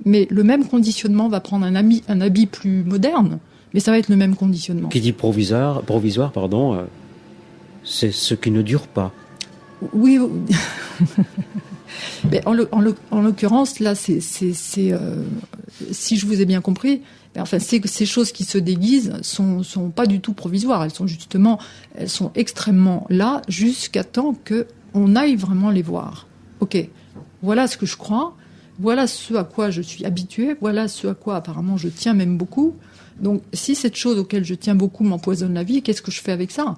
mais le même conditionnement va prendre un habit plus moderne, mais ça va être le même conditionnement. Qui dit provisoire, c'est ce qui ne dure pas. Oui, mais en l'occurrence, là, si je vous ai bien compris, ces choses qui se déguisent sont pas du tout provisoires. Elles sont extrêmement là jusqu'à temps que on aille vraiment les voir. Ok, voilà ce que je crois. voilà ce à quoi je suis habituée, voilà ce à quoi apparemment je tiens même beaucoup. Donc si cette chose auquel je tiens beaucoup m'empoisonne la vie, qu'est-ce que je fais avec ça ?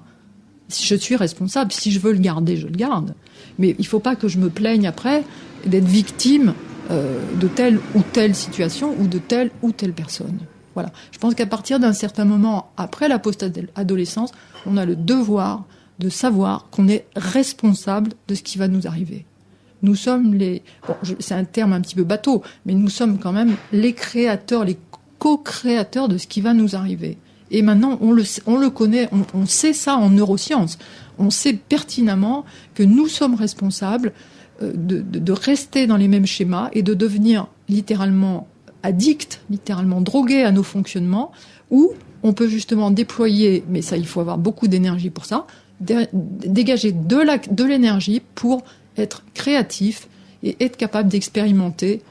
Si je suis responsable, si je veux le garder, je le garde. Mais il ne faut pas que je me plaigne après d'être victime de telle ou telle situation ou de telle ou telle personne. Voilà. Je pense qu'à partir d'un certain moment, après la post-adolescence, on a le devoir de savoir qu'on est responsable de ce qui va nous arriver. Nous sommes c'est un terme un petit peu bateau, mais nous sommes quand même les créateurs, les co-créateurs de ce qui va nous arriver. Et maintenant, on le connaît, on sait ça en neurosciences. On sait pertinemment que nous sommes responsables de rester dans les mêmes schémas et de devenir littéralement addicts, littéralement drogués à nos fonctionnements, où on peut justement déployer, mais ça, il faut avoir beaucoup d'énergie pour ça, dégager de l'énergie pour être créatif et être capable d'expérimenter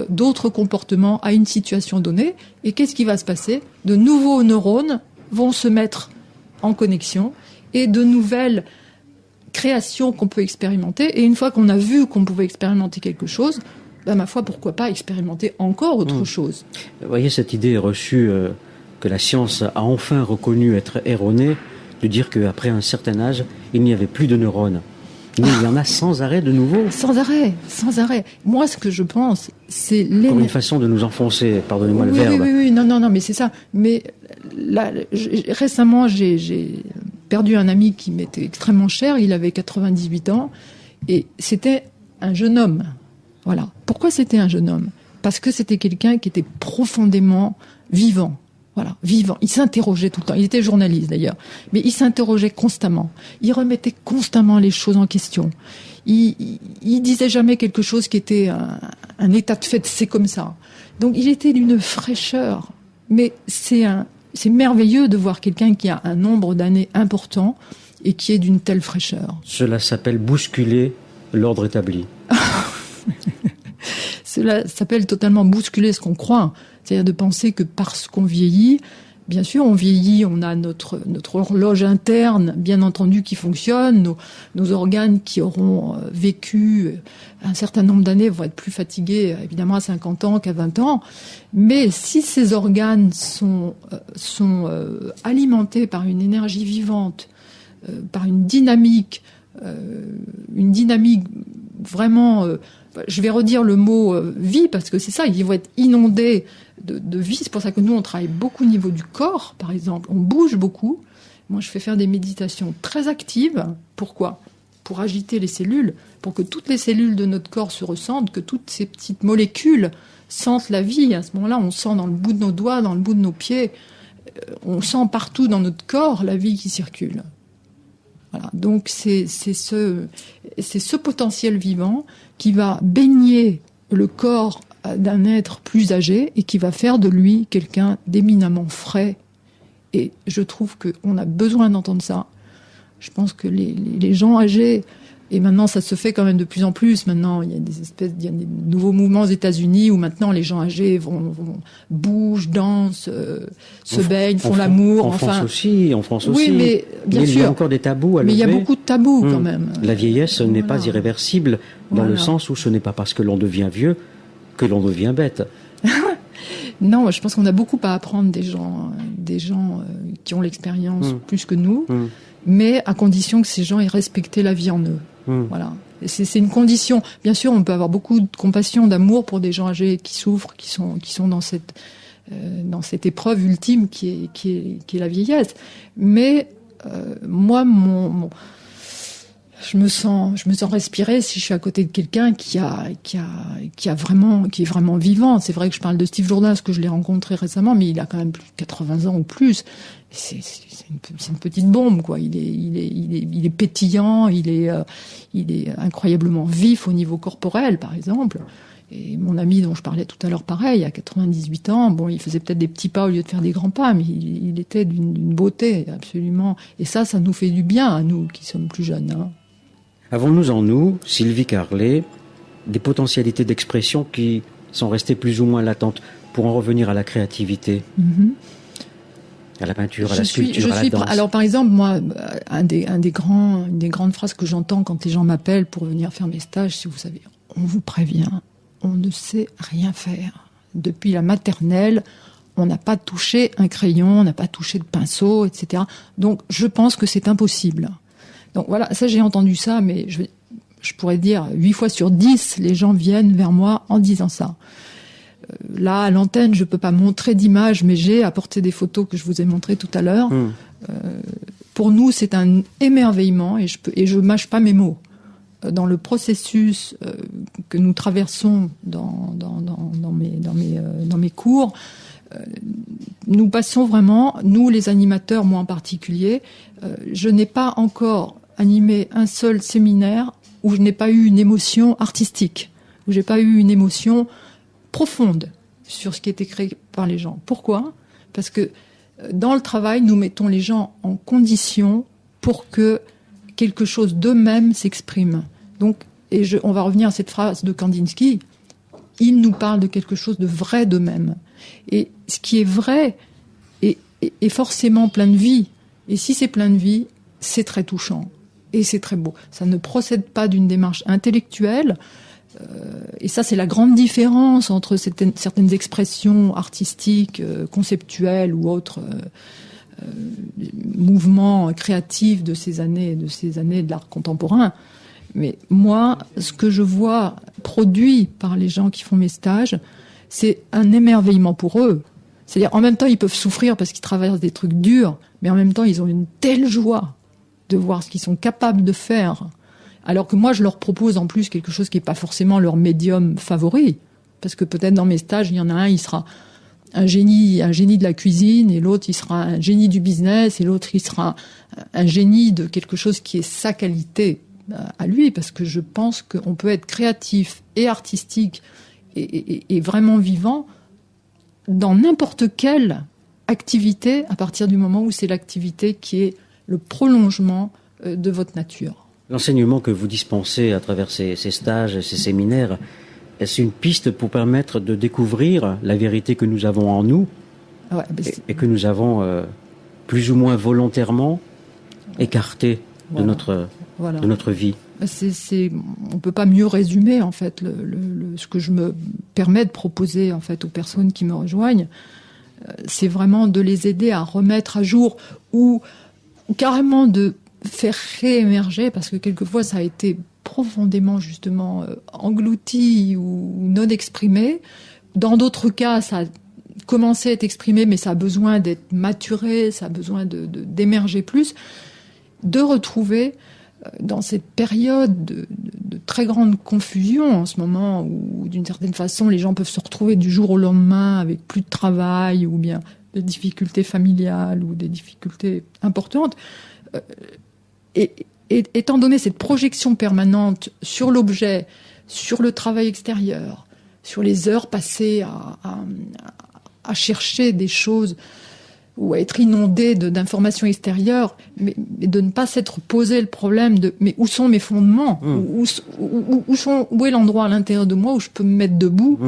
d'autres comportements à une situation donnée. Et qu'est-ce qui va se passer ? De nouveaux neurones vont se mettre en connexion et de nouvelles créations qu'on peut expérimenter. Et une fois qu'on a vu qu'on pouvait expérimenter quelque chose, ma foi, pourquoi pas expérimenter encore autre chose ? Vous voyez, cette idée reçue que la science a enfin reconnu être erronée, de dire qu'après un certain âge, il n'y avait plus de neurones. Mais il y en a sans arrêt de nouveau. Sans arrêt, sans arrêt. Moi, ce que je pense, c'est... Comme une façon de nous enfoncer, pardonnez-moi le verbe. Oui, non, mais c'est ça. Mais là, récemment, j'ai perdu un ami qui m'était extrêmement cher, il avait 98 ans, et c'était un jeune homme. Voilà. Pourquoi c'était un jeune homme ? Parce que c'était quelqu'un qui était profondément vivant. Voilà, vivant. Il s'interrogeait tout le temps. Il était journaliste d'ailleurs, mais il s'interrogeait constamment. Il remettait constamment les choses en question. Il disait jamais quelque chose qui était un état de fait. C'est comme ça. Donc il était d'une fraîcheur. Mais c'est merveilleux de voir quelqu'un qui a un nombre d'années important et qui est d'une telle fraîcheur. Cela s'appelle bousculer l'ordre établi. Cela s'appelle totalement bousculer ce qu'on croit. C'est-à-dire de penser que parce qu'on vieillit, bien sûr on vieillit, on a notre horloge interne, bien entendu, qui fonctionne, nos organes qui auront vécu un certain nombre d'années vont être plus fatigués, évidemment, à 50 ans qu'à 20 ans. Mais si ces organes sont alimentés par une énergie vivante, par une dynamique vraiment... je vais redire le mot vie, parce que c'est ça, ils vont être inondés de vie. C'est pour ça que nous, on travaille beaucoup au niveau du corps, par exemple. On bouge beaucoup. Moi, je fais faire des méditations très actives. Pourquoi ? Pour agiter les cellules, pour que toutes les cellules de notre corps se ressentent, que toutes ces petites molécules sentent la vie. À ce moment-là, on sent dans le bout de nos doigts, dans le bout de nos pieds, on sent partout dans notre corps la vie qui circule. Voilà. Donc c'est ce potentiel vivant qui va baigner le corps d'un être plus âgé et qui va faire de lui quelqu'un d'éminemment frais. Et je trouve qu'on a besoin d'entendre ça. Je pense que les gens âgés, et maintenant ça se fait quand même de plus en plus, maintenant il y a des nouveaux mouvements aux États-Unis où maintenant les gens âgés bougent, dansent, se baignent, font l'amour. En France aussi. Oui, mais bien sûr. Il y a encore des tabous à lever. Mais il y a beaucoup de tabous quand même. La vieillesse n'est pas irréversible dans le sens où ce n'est pas parce que l'on devient vieux que l'on devient bête. Non, je pense qu'on a beaucoup à apprendre des gens qui ont l'expérience plus que nous, mais à condition que ces gens aient respecté la vie en eux. Voilà. C'est une condition. Bien sûr, on peut avoir beaucoup de compassion, d'amour pour des gens âgés qui souffrent, qui sont dans cette épreuve ultime qui est la vieillesse. Mais moi, je me sens respirer si je suis à côté de quelqu'un qui est vraiment vivant. C'est vrai que je parle de Steve Jourdain parce que je l'ai rencontré récemment, mais il a quand même plus de 80 ans ou plus. C'est une petite bombe, quoi. Il est pétillant, il est incroyablement vif au niveau corporel, par exemple. Et mon ami dont je parlais tout à l'heure, pareil, à 98 ans, bon, il faisait peut-être des petits pas au lieu de faire des grands pas, mais il était d'une beauté, absolument. Et ça nous fait du bien à nous qui sommes plus jeunes, hein. Avons-nous en nous, Sylvie Carlet, des potentialités d'expression qui sont restées plus ou moins latentes pour en revenir à la créativité, à la peinture, à la sculpture, à la danse? Alors, par exemple, une des grandes phrases que j'entends quand les gens m'appellent pour venir faire mes stages, si vous savez, on vous prévient, on ne sait rien faire. Depuis la maternelle, on n'a pas touché un crayon, on n'a pas touché de pinceau, etc. Donc, je pense que c'est impossible. Donc voilà, ça j'ai entendu ça, mais je pourrais dire 8 fois sur 10, les gens viennent vers moi en disant ça. Là, à l'antenne, je peux pas montrer d'images, mais j'ai apporté des photos que je vous ai montrées tout à l'heure. Pour nous, c'est un émerveillement et je mâche pas mes mots. Dans le processus que nous traversons dans mes cours, nous passons vraiment, nous les animateurs, moi en particulier, je n'ai pas encore animé un seul séminaire où je n'ai pas eu une émotion artistique, où j'ai pas eu une émotion profonde sur ce qui était créé par les gens. Pourquoi ? Parce que dans le travail, nous mettons les gens en condition pour que quelque chose d'eux-mêmes s'exprime. Donc, on va revenir à cette phrase de Kandinsky, il nous parle de quelque chose de vrai d'eux-mêmes. Et ce qui est vrai est forcément plein de vie. Et si c'est plein de vie, c'est très touchant. Et c'est très beau. Ça ne procède pas d'une démarche intellectuelle. Et ça, c'est la grande différence entre certaines expressions artistiques, conceptuelles ou autres mouvements créatifs de ces années de l'art contemporain. Mais moi, ce que je vois produit par les gens qui font mes stages, c'est un émerveillement pour eux. C'est-à-dire, en même temps, ils peuvent souffrir parce qu'ils traversent des trucs durs, mais en même temps, ils ont une telle joie de voir ce qu'ils sont capables de faire. Alors que moi, je leur propose en plus quelque chose qui n'est pas forcément leur médium favori. Parce que peut-être dans mes stages, il y en a un, il sera un génie de la cuisine, et l'autre, il sera un génie du business, et l'autre, il sera un génie de quelque chose qui est sa qualité à lui. Parce que je pense qu'on peut être créatif et artistique et vraiment vivant dans n'importe quelle activité à partir du moment où c'est l'activité qui est le prolongement de votre nature. L'enseignement que vous dispensez à travers ces stages et ces séminaires, est-ce une piste pour permettre de découvrir la vérité que nous avons en nous et que nous avons plus ou moins volontairement écartée de notre vie? On peut pas mieux résumer en fait ce que je me permets de proposer en fait aux personnes qui me rejoignent. C'est vraiment de les aider à remettre à jour ou carrément de faire réémerger, parce que quelquefois ça a été profondément justement englouti ou non exprimé. Dans d'autres cas, ça a commencé à être exprimé, mais ça a besoin d'être maturé, ça a besoin d'émerger plus, de retrouver dans cette période de très grande confusion en ce moment, où d'une certaine façon les gens peuvent se retrouver du jour au lendemain avec plus de travail ou bien des difficultés familiales ou des difficultés importantes. Et étant donné cette projection permanente sur l'objet, sur le travail extérieur, sur les heures passées à chercher des choses ou à être inondé d'informations extérieures, mais de ne pas s'être posé le problème de mais où sont mes fondements, où est l'endroit à l'intérieur de moi où je peux me mettre debout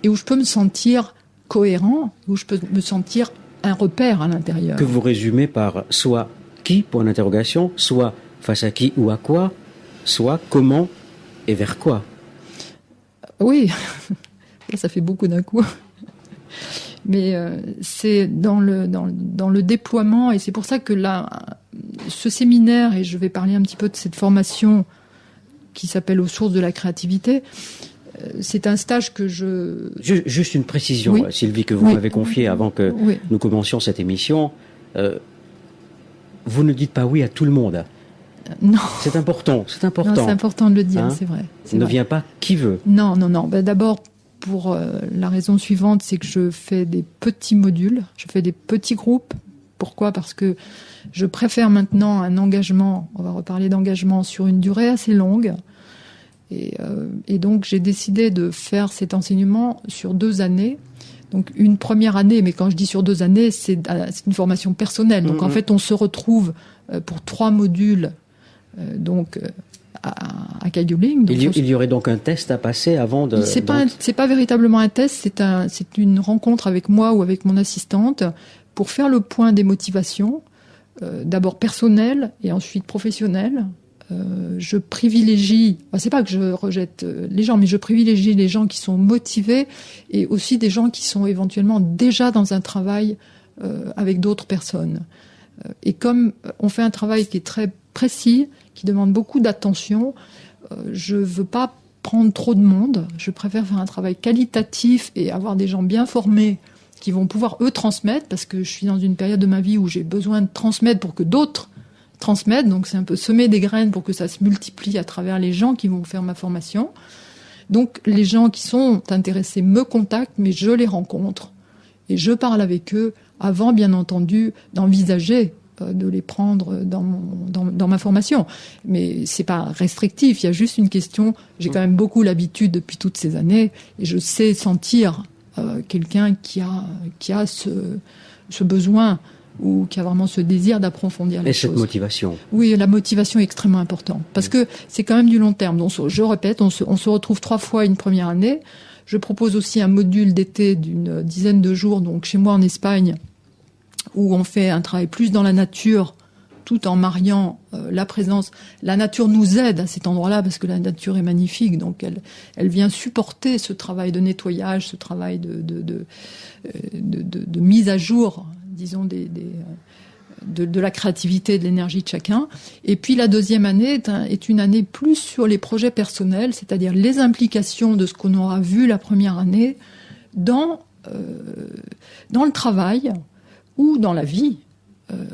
et où je peux me sentir cohérent, où je peux me sentir un repère à l'intérieur. Que vous résumez par soit qui, point d'interrogation, soit face à qui ou à quoi, soit comment et vers quoi. Oui, ça fait beaucoup d'un coup. Mais c'est dans le déploiement, et c'est pour ça que là, ce séminaire, et je vais parler un petit peu de cette formation qui s'appelle Aux sources de la créativité, c'est un stage que je... Juste une précision, oui. Sylvie, que vous m'avez confiée avant que nous commencions cette émission. Vous ne dites pas oui à tout le monde. Non. C'est important. Non, c'est important de le dire, c'est vrai. Ne vient pas qui veut. Non. D'abord, pour la raison suivante, c'est que je fais des petits modules, je fais des petits groupes. Pourquoi ? Parce que je préfère maintenant un engagement, on va reparler d'engagement, sur une durée assez longue. Et donc, j'ai décidé de faire cet enseignement sur 2 années. Donc, une première année, mais quand je dis sur 2 années, c'est une formation personnelle. Donc, en fait, on se retrouve pour 3 modules à Kagioling. Il y aurait donc un test à passer avant de... C'est pas véritablement un test, c'est une rencontre avec moi ou avec mon assistante pour faire le point des motivations, d'abord personnelles et ensuite professionnelles, je privilégie, c'est pas que je rejette les gens, mais je privilégie les gens qui sont motivés et aussi des gens qui sont éventuellement déjà dans un travail avec d'autres personnes. Et comme on fait un travail qui est très précis, qui demande beaucoup d'attention, je veux pas prendre trop de monde. Je préfère faire un travail qualitatif et avoir des gens bien formés qui vont pouvoir, eux, transmettre, parce que je suis dans une période de ma vie où j'ai besoin de transmettre pour que d'autres transmettent. Donc, c'est un peu semer des graines pour que ça se multiplie à travers les gens qui vont faire ma formation. Donc, les gens qui sont intéressés me contactent, mais je les rencontre et je parle avec eux avant, bien entendu, d'envisager de les prendre dans ma formation. Mais c'est pas restrictif, il y a juste une question. J'ai quand même beaucoup l'habitude depuis toutes ces années et je sais sentir quelqu'un qui a ce besoin ou qui a vraiment ce désir d'approfondir les choses. Et cette motivation. Oui, la motivation est extrêmement importante parce que c'est quand même du long terme. Donc, je répète, on se retrouve 3 fois une première année. Je propose aussi un module d'été d'une dizaine de jours, donc chez moi en Espagne, où on fait un travail plus dans la nature, tout en mariant la présence. La nature nous aide à cet endroit-là parce que la nature est magnifique, donc elle vient supporter ce travail de nettoyage, ce travail de mise à jour, disons, de la créativité et de l'énergie de chacun. Et puis la deuxième année est une année plus sur les projets personnels, c'est-à-dire les implications de ce qu'on aura vu la première année dans le travail ou dans la vie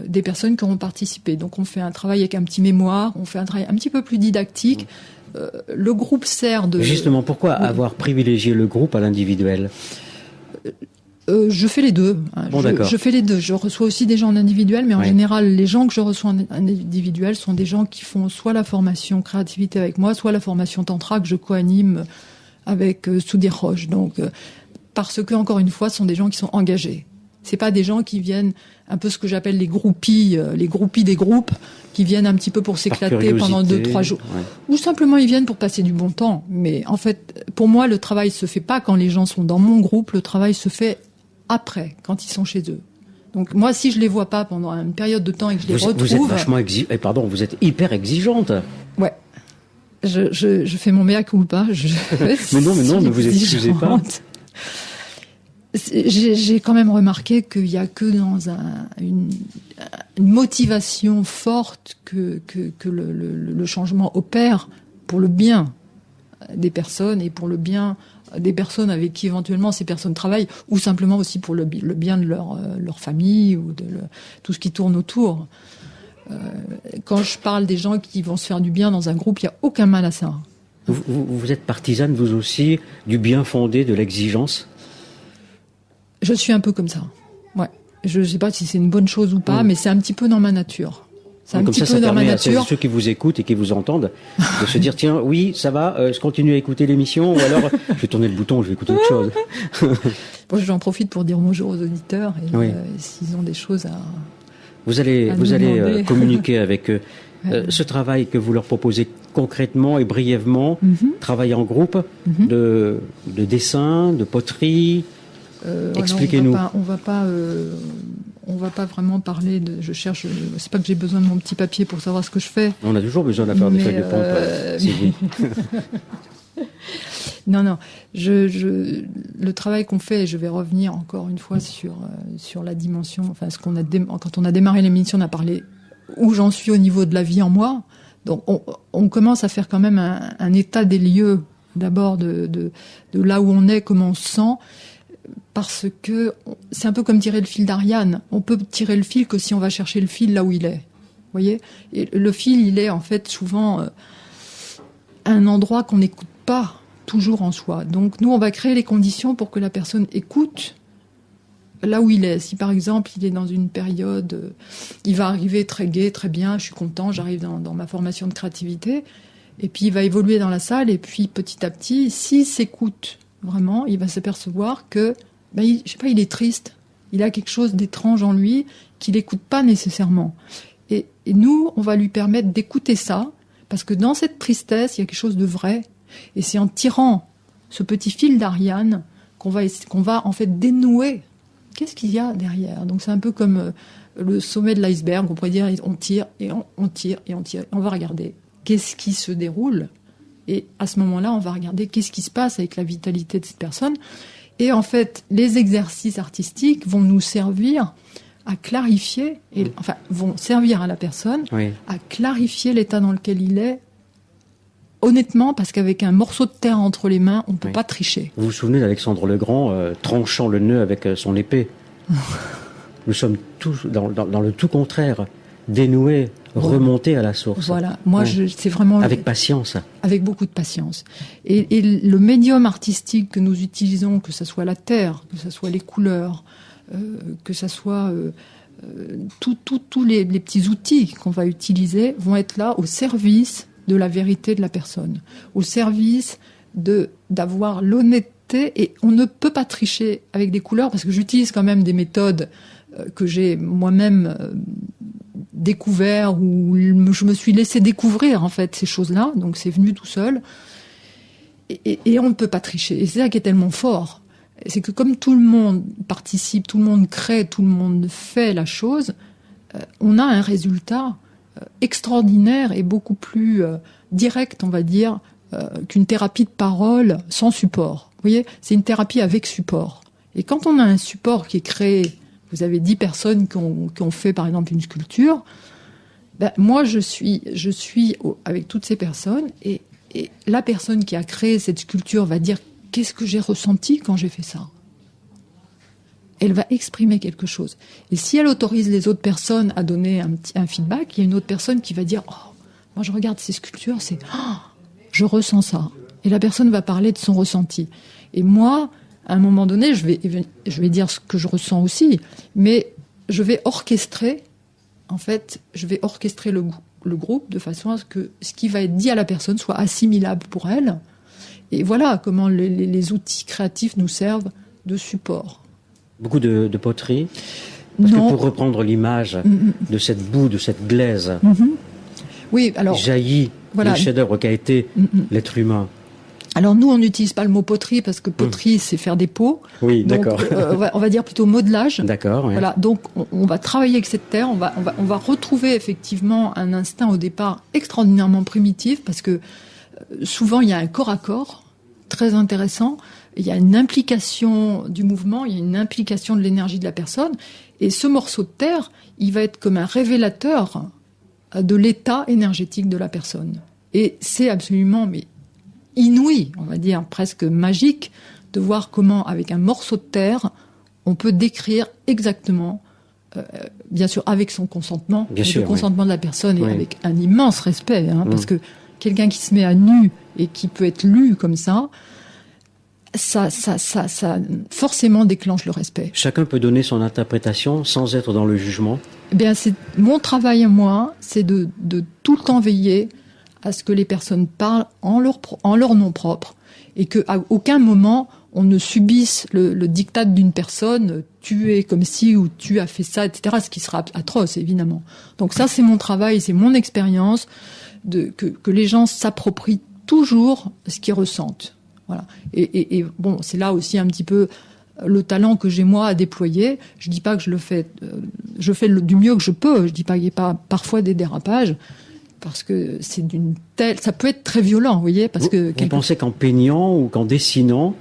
des personnes qui auront participé. Donc on fait un travail avec un petit mémoire, on fait un travail un petit peu plus didactique. Le groupe sert de... Justement, pourquoi avoir privilégié le groupe à l'individuel ? Je fais les deux. Bon, je fais les deux. Je reçois aussi des gens en individuel, mais en général, les gens que je reçois en individuel sont des gens qui font soit la formation créativité avec moi, soit la formation tantra que je co-anime avec Sudhir Roche. Donc, parce que, encore une fois, ce sont des gens qui sont engagés. C'est pas des gens qui viennent un peu ce que j'appelle les groupies des groupes, qui viennent un petit peu pour s'éclater pendant 2-3 jours. Ouais. Ou simplement ils viennent pour passer du bon temps. Mais en fait, pour moi, le travail se fait pas quand les gens sont dans mon groupe, le travail se fait après, quand ils sont chez eux. Donc moi, si je les vois pas pendant une période de temps et que je les retrouve... Vous êtes vachement vous êtes hyper exigeante. Ouais. Je fais mon mea culpa. mais non, ne vous excusez pas. J'ai quand même remarqué qu'il y a que dans une motivation forte que le changement opère pour le bien des personnes et pour le bien des personnes avec qui éventuellement ces personnes travaillent, ou simplement aussi pour le bien de leur famille ou de tout ce qui tourne autour. Quand je parle des gens qui vont se faire du bien dans un groupe, il n'y a aucun mal à ça. Vous êtes partisane, vous aussi, du bien fondé, de l'exigence ? Je suis un peu comme ça. Ouais. Je ne sais pas si c'est une bonne chose ou pas, mais c'est un petit peu dans ma nature. C'est un petit peu dans ma nature. Ça permet à ceux qui vous écoutent et qui vous entendent de se dire, tiens, oui, ça va, je continue à écouter l'émission, ou alors je vais tourner le bouton, je vais écouter autre chose. Bon, j'en profite pour dire bonjour aux auditeurs et s'ils ont des choses à... Vous allez communiquer avec eux. Ce travail que vous leur proposez concrètement et brièvement, travail en groupe, de dessin, de poterie... expliquez-nous. On va pas vraiment parler de. C'est pas que j'ai besoin de mon petit papier pour savoir ce que je fais. On a toujours besoin d'avoir des feuilles de pompe. Non. Le travail qu'on fait, et je vais revenir encore une fois sur la dimension. Enfin, quand on a démarré l'émission, on a parlé où j'en suis au niveau de la vie en moi. Donc, on commence à faire quand même un état des lieux. D'abord de là où on est, comment on se sent. Parce que c'est un peu comme tirer le fil d'Ariane. On peut tirer le fil que si on va chercher le fil là où il est. Vous voyez ? Et le fil, il est en fait souvent un endroit qu'on n'écoute pas toujours en soi. Donc nous, on va créer les conditions pour que la personne écoute là où il est. Si par exemple, il est dans une période, il va arriver très gai, très bien, je suis content, j'arrive dans ma formation de créativité, et puis il va évoluer dans la salle, et puis petit à petit, s'il s'écoute vraiment, il va s'apercevoir que, il est triste. Il a quelque chose d'étrange en lui qu'il n'écoute pas nécessairement. Et nous, on va lui permettre d'écouter ça, parce que dans cette tristesse, il y a quelque chose de vrai. Et c'est en tirant ce petit fil d'Ariane qu'on va en fait dénouer. Qu'est-ce qu'il y a derrière ? Donc c'est un peu comme le sommet de l'iceberg. On pourrait dire, on tire et on tire et on tire. On va regarder. qu'est-ce qui se déroule. Et à ce moment-là, on va regarder qu'est-ce qui se passe avec la vitalité de cette personne. Et en fait, les exercices artistiques vont nous servir à clarifier, vont servir à la personne à clarifier l'état dans lequel il est. Honnêtement, parce qu'avec un morceau de terre entre les mains, on ne peut pas tricher. Vous vous souvenez d'Alexandre le Grand tranchant le nœud avec son épée. Nous sommes tous dans le tout contraire, dénoués, remontés à la source. Voilà, moi c'est vraiment... Avec patience. Avec beaucoup de patience. Et le médium artistique que nous utilisons, que ce soit la terre, que ce soit les couleurs, que ce soit tous les petits outils qu'on va utiliser, vont être là au service de la vérité de la personne, au service d'avoir l'honnêteté, et on ne peut pas tricher avec des couleurs parce que j'utilise quand même des méthodes que j'ai moi-même découvert, ou je me suis laissé découvrir en fait ces choses-là, donc c'est venu tout seul, et on ne peut pas tricher, et c'est ça qui est tellement fort, c'est que comme tout le monde participe, tout le monde crée, tout le monde fait la chose, on a un résultat extraordinaire et beaucoup plus direct, on va dire, qu'une thérapie de parole sans support. Vous voyez, c'est une thérapie avec support. Et quand on a un support qui est créé, vous avez 10 personnes qui ont fait par exemple une sculpture, moi je suis avec toutes ces personnes, et la personne qui a créé cette sculpture va dire qu'est-ce que j'ai ressenti quand j'ai fait ça. Elle va exprimer quelque chose. Et si elle autorise les autres personnes à donner un feedback, il y a une autre personne qui va dire « Oh, moi je regarde ces sculptures, je ressens ça. » Et la personne va parler de son ressenti. Et moi, à un moment donné, je vais dire ce que je ressens aussi, mais je vais orchestrer, le groupe de façon à ce que ce qui va être dit à la personne soit assimilable pour elle. Et voilà comment les outils créatifs nous servent de support. Beaucoup de poterie. Parce que pour reprendre l'image de cette boue, de cette glaise, oui, alors, jaillit le chef-d'œuvre qu'a été l'être humain. Alors nous, on n'utilise pas le mot poterie parce que poterie, c'est faire des pots. Oui, donc, d'accord. On va dire plutôt modelage. D'accord. Oui. Voilà, donc on va travailler avec cette terre. On va retrouver effectivement un instinct au départ extraordinairement primitif, parce que souvent il y a un corps à corps très intéressant. Il y a une implication du mouvement, il y a une implication de l'énergie de la personne. Et ce morceau de terre, il va être comme un révélateur de l'état énergétique de la personne. Et c'est absolument inouï, on va dire presque magique, de voir comment, avec un morceau de terre, on peut décrire exactement, bien sûr avec son consentement, le consentement de la personne, et avec un immense respect, parce que quelqu'un qui se met à nu et qui peut être lu comme ça forcément déclenche le respect. Chacun peut donner son interprétation sans être dans le jugement. Eh bien, mon travail à moi, c'est de tout le temps veiller à ce que les personnes parlent en leur nom propre, et qu'à aucun moment on ne subisse le diktat d'une personne, tu es comme ci ou tu as fait ça, etc., ce qui sera atroce, évidemment. Donc ça, c'est mon travail, c'est mon expérience, que les gens s'approprient toujours ce qu'ils ressentent. Voilà. Et bon, c'est là aussi un petit peu le talent que j'ai moi à déployer. Je dis pas que je le fais, je fais du mieux que je peux. Je dis pas qu'il n'y a pas parfois des dérapages, parce que c'est ça peut être très violent, vous voyez, parce que vous pensez qu'en peignant ou qu'en dessinant,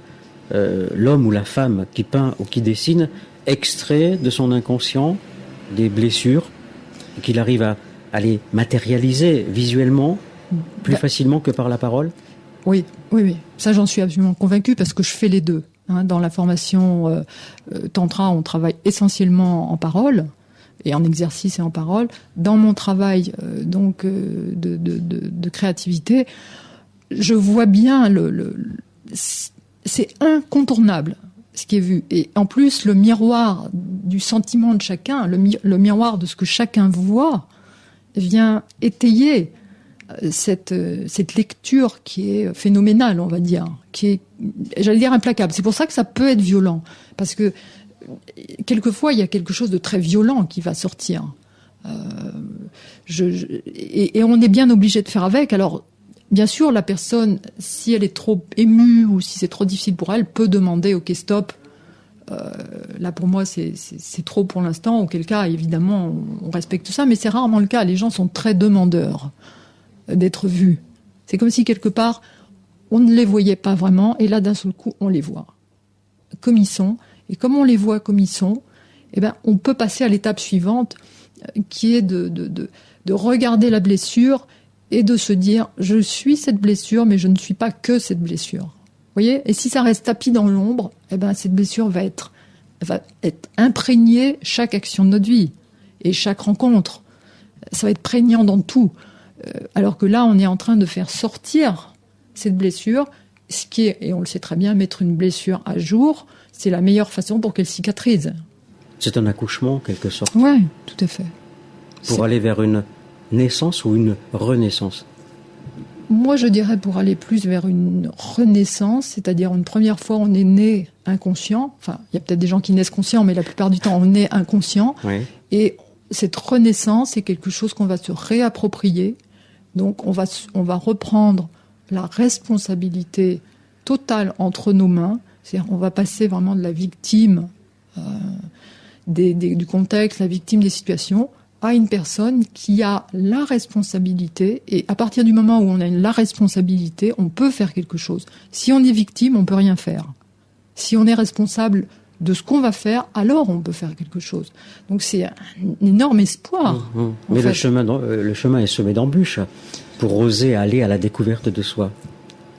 l'homme ou la femme qui peint ou qui dessine extrait de son inconscient des blessures, et qu'il arrive à les matérialiser visuellement plus facilement que par la parole? Oui. Ça, j'en suis absolument convaincue, parce que je fais les deux. Dans la formation Tantra, on travaille essentiellement en parole, et en exercice et en parole. Dans mon travail de créativité, je vois bien c'est incontournable ce qui est vu. Et en plus, le miroir du sentiment de chacun, le miroir de ce que chacun voit, vient étayer cette lecture qui est phénoménale, on va dire, qui est, j'allais dire, implacable. C'est pour ça que ça peut être violent, parce que quelquefois il y a quelque chose de très violent qui va sortir, et on est bien obligé de faire avec. Alors bien sûr, la personne, si elle est trop émue ou si c'est trop difficile pour elle, peut demander OK, stop, là pour moi c'est trop pour l'instant, auquel cas évidemment on respecte ça, mais c'est rarement le cas. Les gens sont très demandeurs. d'être vus. C'est comme si quelque part, on ne les voyait pas vraiment, et là, d'un seul coup, on les voit comme ils sont. Et comme on les voit comme ils sont, eh ben, on peut passer à l'étape suivante, qui est de regarder la blessure et de se dire, je suis cette blessure, mais je ne suis pas que cette blessure. Vous voyez ? Et si ça reste tapis dans l'ombre, eh ben, cette blessure va être imprégnée chaque action de notre vie et chaque rencontre. Ça va être prégnant dans tout. Alors que là, on est en train de faire sortir cette blessure, ce qui est, et on le sait très bien, mettre une blessure à jour, c'est la meilleure façon pour qu'elle cicatrise. C'est un accouchement, en quelque sorte. Oui, tout à fait. Pour aller vers une naissance ou une renaissance ? Moi, je dirais pour aller plus vers une renaissance, c'est-à-dire une première fois, on est né inconscient. Enfin, il y a peut-être des gens qui naissent conscients, mais la plupart du temps, on est inconscient. Oui. Et cette renaissance, c'est quelque chose qu'on va se réapproprier. Donc, on va reprendre la responsabilité totale entre nos mains. C'est-à-dire, on va passer vraiment de la victime du contexte, la victime des situations, à une personne qui a la responsabilité. Et à partir du moment où on a la responsabilité, on peut faire quelque chose. Si on est victime, on peut rien faire. Si on est responsable de ce qu'on va faire, alors on peut faire quelque chose. Donc c'est un énorme espoir. Mais le chemin est semé d'embûches pour oser aller à la découverte de soi.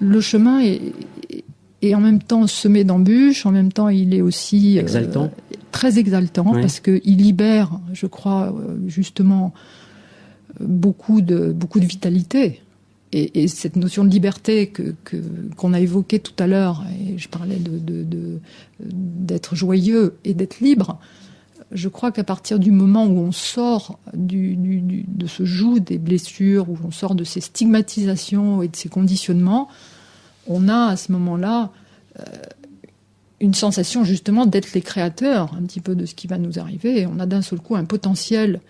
Le chemin est en même temps semé d'embûches, en même temps il est aussi exaltant. Très exaltant, oui. Parce qu'il libère, je crois, justement, beaucoup de vitalité. Et cette notion de liberté qu'on a évoquée tout à l'heure, et je parlais d'être joyeux et d'être libre, je crois qu'à partir du moment où on sort de ce joug des blessures, où on sort de ces stigmatisations et de ces conditionnements, on a à ce moment-là une sensation justement d'être les créateurs un petit peu de ce qui va nous arriver. Et on a d'un seul coup un potentiel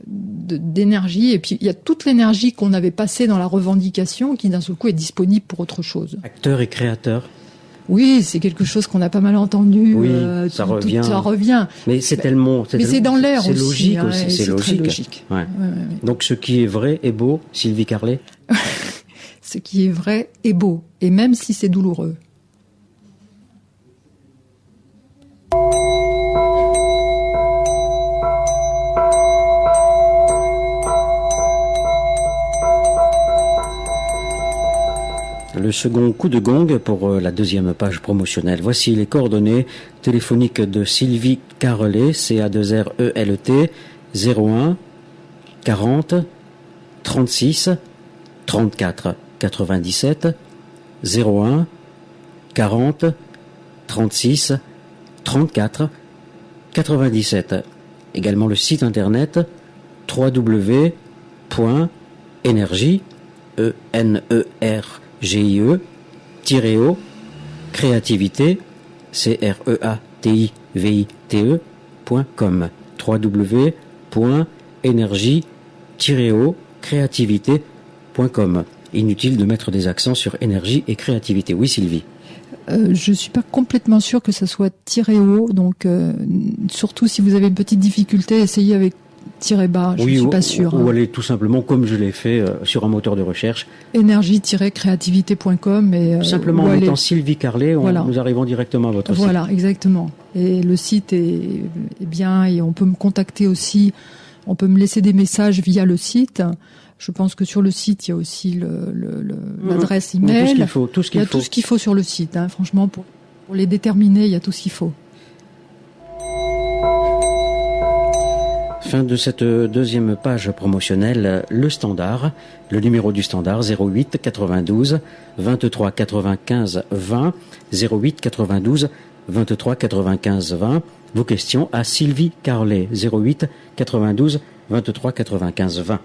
d'énergie. Et puis il y a toute l'énergie qu'on avait passée dans la revendication qui d'un seul coup est disponible pour autre chose. Acteur et créateur. Oui, c'est quelque chose qu'on a pas mal entendu. Oui, ça revient. Mais c'est tellement... Mais c'est dans l'air aussi. C'est logique hein, aussi. C'est logique. Logique. Ouais. Ouais. Donc ce qui est vrai est beau, Sylvie Carlet. Ce qui est vrai est beau. Et même si c'est douloureux. Le second coup de gong pour la deuxième page promotionnelle. Voici les coordonnées téléphoniques de Sylvie Carlet, CA2RELT, 01 40 36 34 97, 01 40 36 34 97. Également le site internet www.energie, ENERGIE-O, créativité, CREATIVITE.com, www.energie-O, créativité.com. Inutile de mettre des accents sur énergie et créativité. Oui, Sylvie. Je suis pas complètement sûre que ça soit tiré haut, donc surtout si vous avez une petite difficulté, essayez avec tiré bas, je suis pas sûre. Ou allez tout simplement, comme je l'ai fait, sur un moteur de recherche. énergie-créativité.com. Et, simplement en mettant Sylvie Carlet, nous arrivons directement à votre site. Voilà, exactement. Et le site est bien, et on peut me contacter aussi, on peut me laisser des messages via le site. Je pense que sur le site, il y a aussi l'adresse email. Tout ce qu'il faut. Il y a tout ce qu'il faut sur le site. Hein. Franchement, pour les déterminer, il y a tout ce qu'il faut. Fin de cette deuxième page promotionnelle, le standard, le numéro du standard 08 92 23 95 20, 08 92 23 95 20. Vos questions à Sylvie Carlet, 08 92 23 95 20.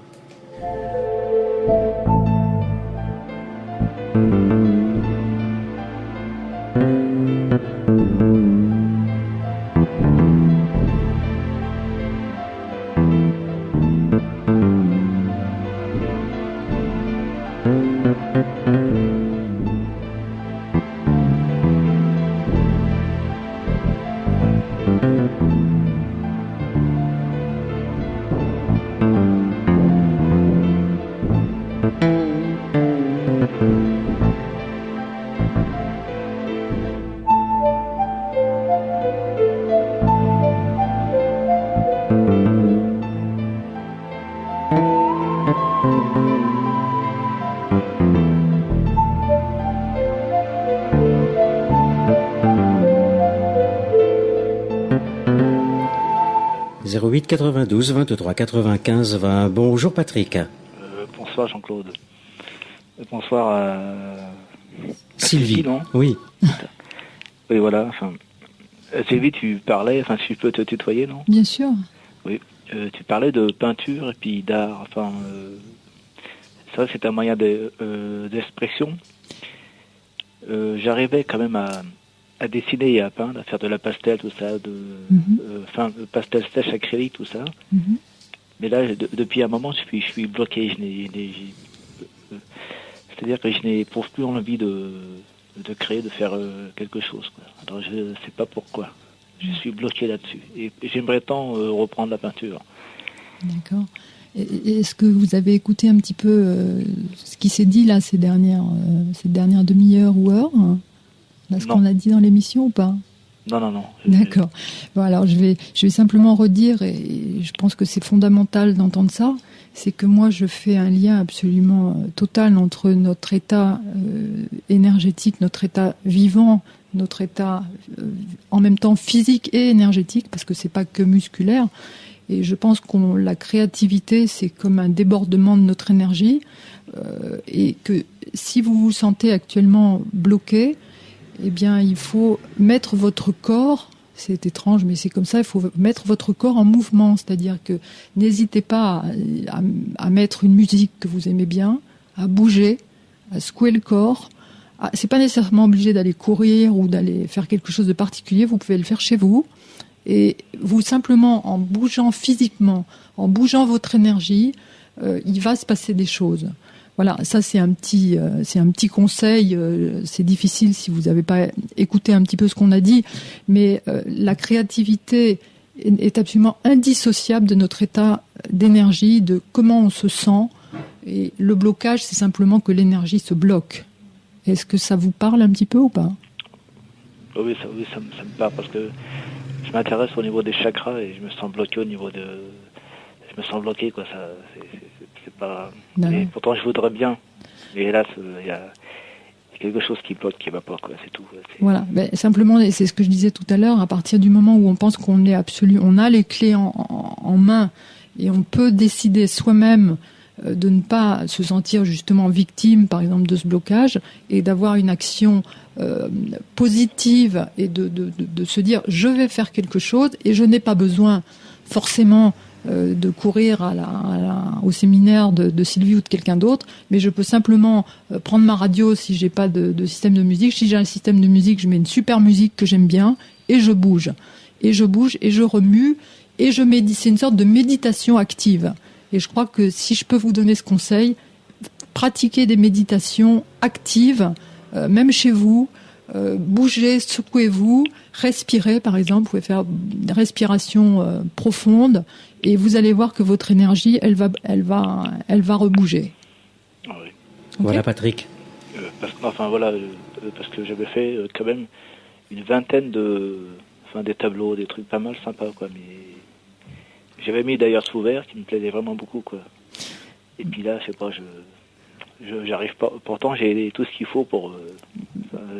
08 92 23 95 20. Bonjour Patrick. Bonsoir Jean-Claude. Bonsoir à Sylvie, non? Oui. Oui, voilà. Enfin, Sylvie, tu parlais, enfin, si je peux te tutoyer, non? Bien sûr. Oui. Tu parlais de peinture et puis d'art. Enfin, ça, c'est un moyen d'expression. J'arrivais quand même à dessiner et à peindre, à faire de la pastel, tout ça, pastel sèche, acrylique, tout ça. Mhm. Mais là, depuis un moment, je suis bloqué. C'est-à-dire que je n'éprouve plus envie de créer, de faire quelque chose, quoi. Alors, je ne sais pas pourquoi. Je suis bloqué là-dessus. Et j'aimerais tant reprendre la peinture. D'accord. Est-ce que vous avez écouté un petit peu ce qui s'est dit là ces dernières demi-heures ou heures, hein, là, ce qu'on a dit dans l'émission ou pas? Non. D'accord. Bon, alors je vais simplement redire, et je pense que c'est fondamental d'entendre ça, c'est que moi je fais un lien absolument total entre notre état énergétique, notre état vivant, notre état en même temps physique et énergétique, parce que c'est pas que musculaire. Et je pense que la créativité, c'est comme un débordement de notre énergie, et que si vous vous sentez actuellement bloqué, eh bien, il faut mettre votre corps, c'est étrange, mais c'est comme ça, il faut mettre votre corps en mouvement. C'est-à-dire que n'hésitez pas à mettre une musique que vous aimez bien, à bouger, à secouer le corps. C'est pas nécessairement obligé d'aller courir ou d'aller faire quelque chose de particulier, vous pouvez le faire chez vous. Et vous, simplement, en bougeant physiquement, en bougeant votre énergie, il va se passer des choses. Voilà, ça c'est un petit conseil. C'est difficile si vous n'avez pas écouté un petit peu ce qu'on a dit, mais la créativité est absolument indissociable de notre état d'énergie, de comment on se sent. Et le blocage, c'est simplement que l'énergie se bloque. Est-ce que ça vous parle un petit peu ou pas? Oui, ça me parle parce que je m'intéresse au niveau des chakras et je me sens bloqué je me sens bloqué, quoi. Ça, c'est pas. Et pourtant, je voudrais bien. Mais hélas, il y a quelque chose qui bloque, qui va pas, quoi. C'est tout. Voilà. Ben, simplement, et c'est ce que je disais tout à l'heure, à partir du moment où on pense qu'on est on a les clés en main et on peut décider soi-même de ne pas se sentir justement victime, par exemple, de ce blocage, et d'avoir une action positive et de se dire je vais faire quelque chose et je n'ai pas besoin forcément de courir au séminaire de Sylvie ou de quelqu'un d'autre, mais je peux simplement prendre ma radio si j'ai pas de système de musique. Si j'ai un système de musique, je mets une super musique que j'aime bien et je bouge et je remue et je médite. C'est une sorte de méditation active. Et je crois que si je peux vous donner ce conseil, pratiquez des méditations actives, même chez vous, bougez, secouez-vous, respirez par exemple, vous pouvez faire une respiration profonde et vous allez voir que votre énergie, elle va rebouger. Ah oui. Okay. Voilà Patrick. Parce que j'avais fait quand même une vingtaine des tableaux, des trucs pas mal sympas, quoi, mais j'avais mis d'ailleurs sous verre qui me plaisait vraiment beaucoup, quoi. Et puis là, je sais pas, j'arrive pas. Pourtant, j'ai tout ce qu'il faut pour.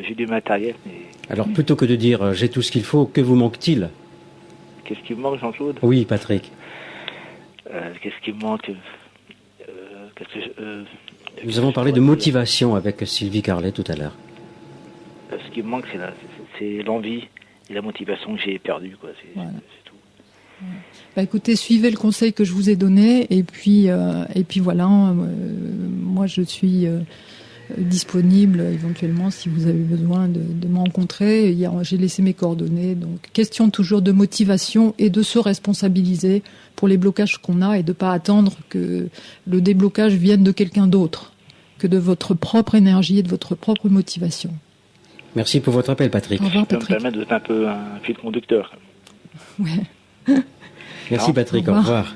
J'ai du matériel, mais. Alors, plutôt que de dire j'ai tout ce qu'il faut, que vous manque-t-il? Qu'est-ce qui me manque, Jean-Claude? Oui, Patrick. Qu'est-ce qui me manque? Nous avons parlé de motivation avec Sylvie Carlet tout à l'heure. Ce qui me manque, c'est l'envie et la motivation que j'ai perdue, quoi. Voilà. C'est tout. Bah écoutez, suivez le conseil que je vous ai donné et puis voilà, moi je suis disponible éventuellement si vous avez besoin de me rencontrer. J'ai laissé mes coordonnées, donc question toujours de motivation et de se responsabiliser pour les blocages qu'on a et de pas attendre que le déblocage vienne de quelqu'un d'autre, que de votre propre énergie et de votre propre motivation. Merci pour votre appel, Patrick. Au revoir, Ça me Patrick. permet d'être un peu un fil conducteur. Ouais. Merci Patrick, au revoir.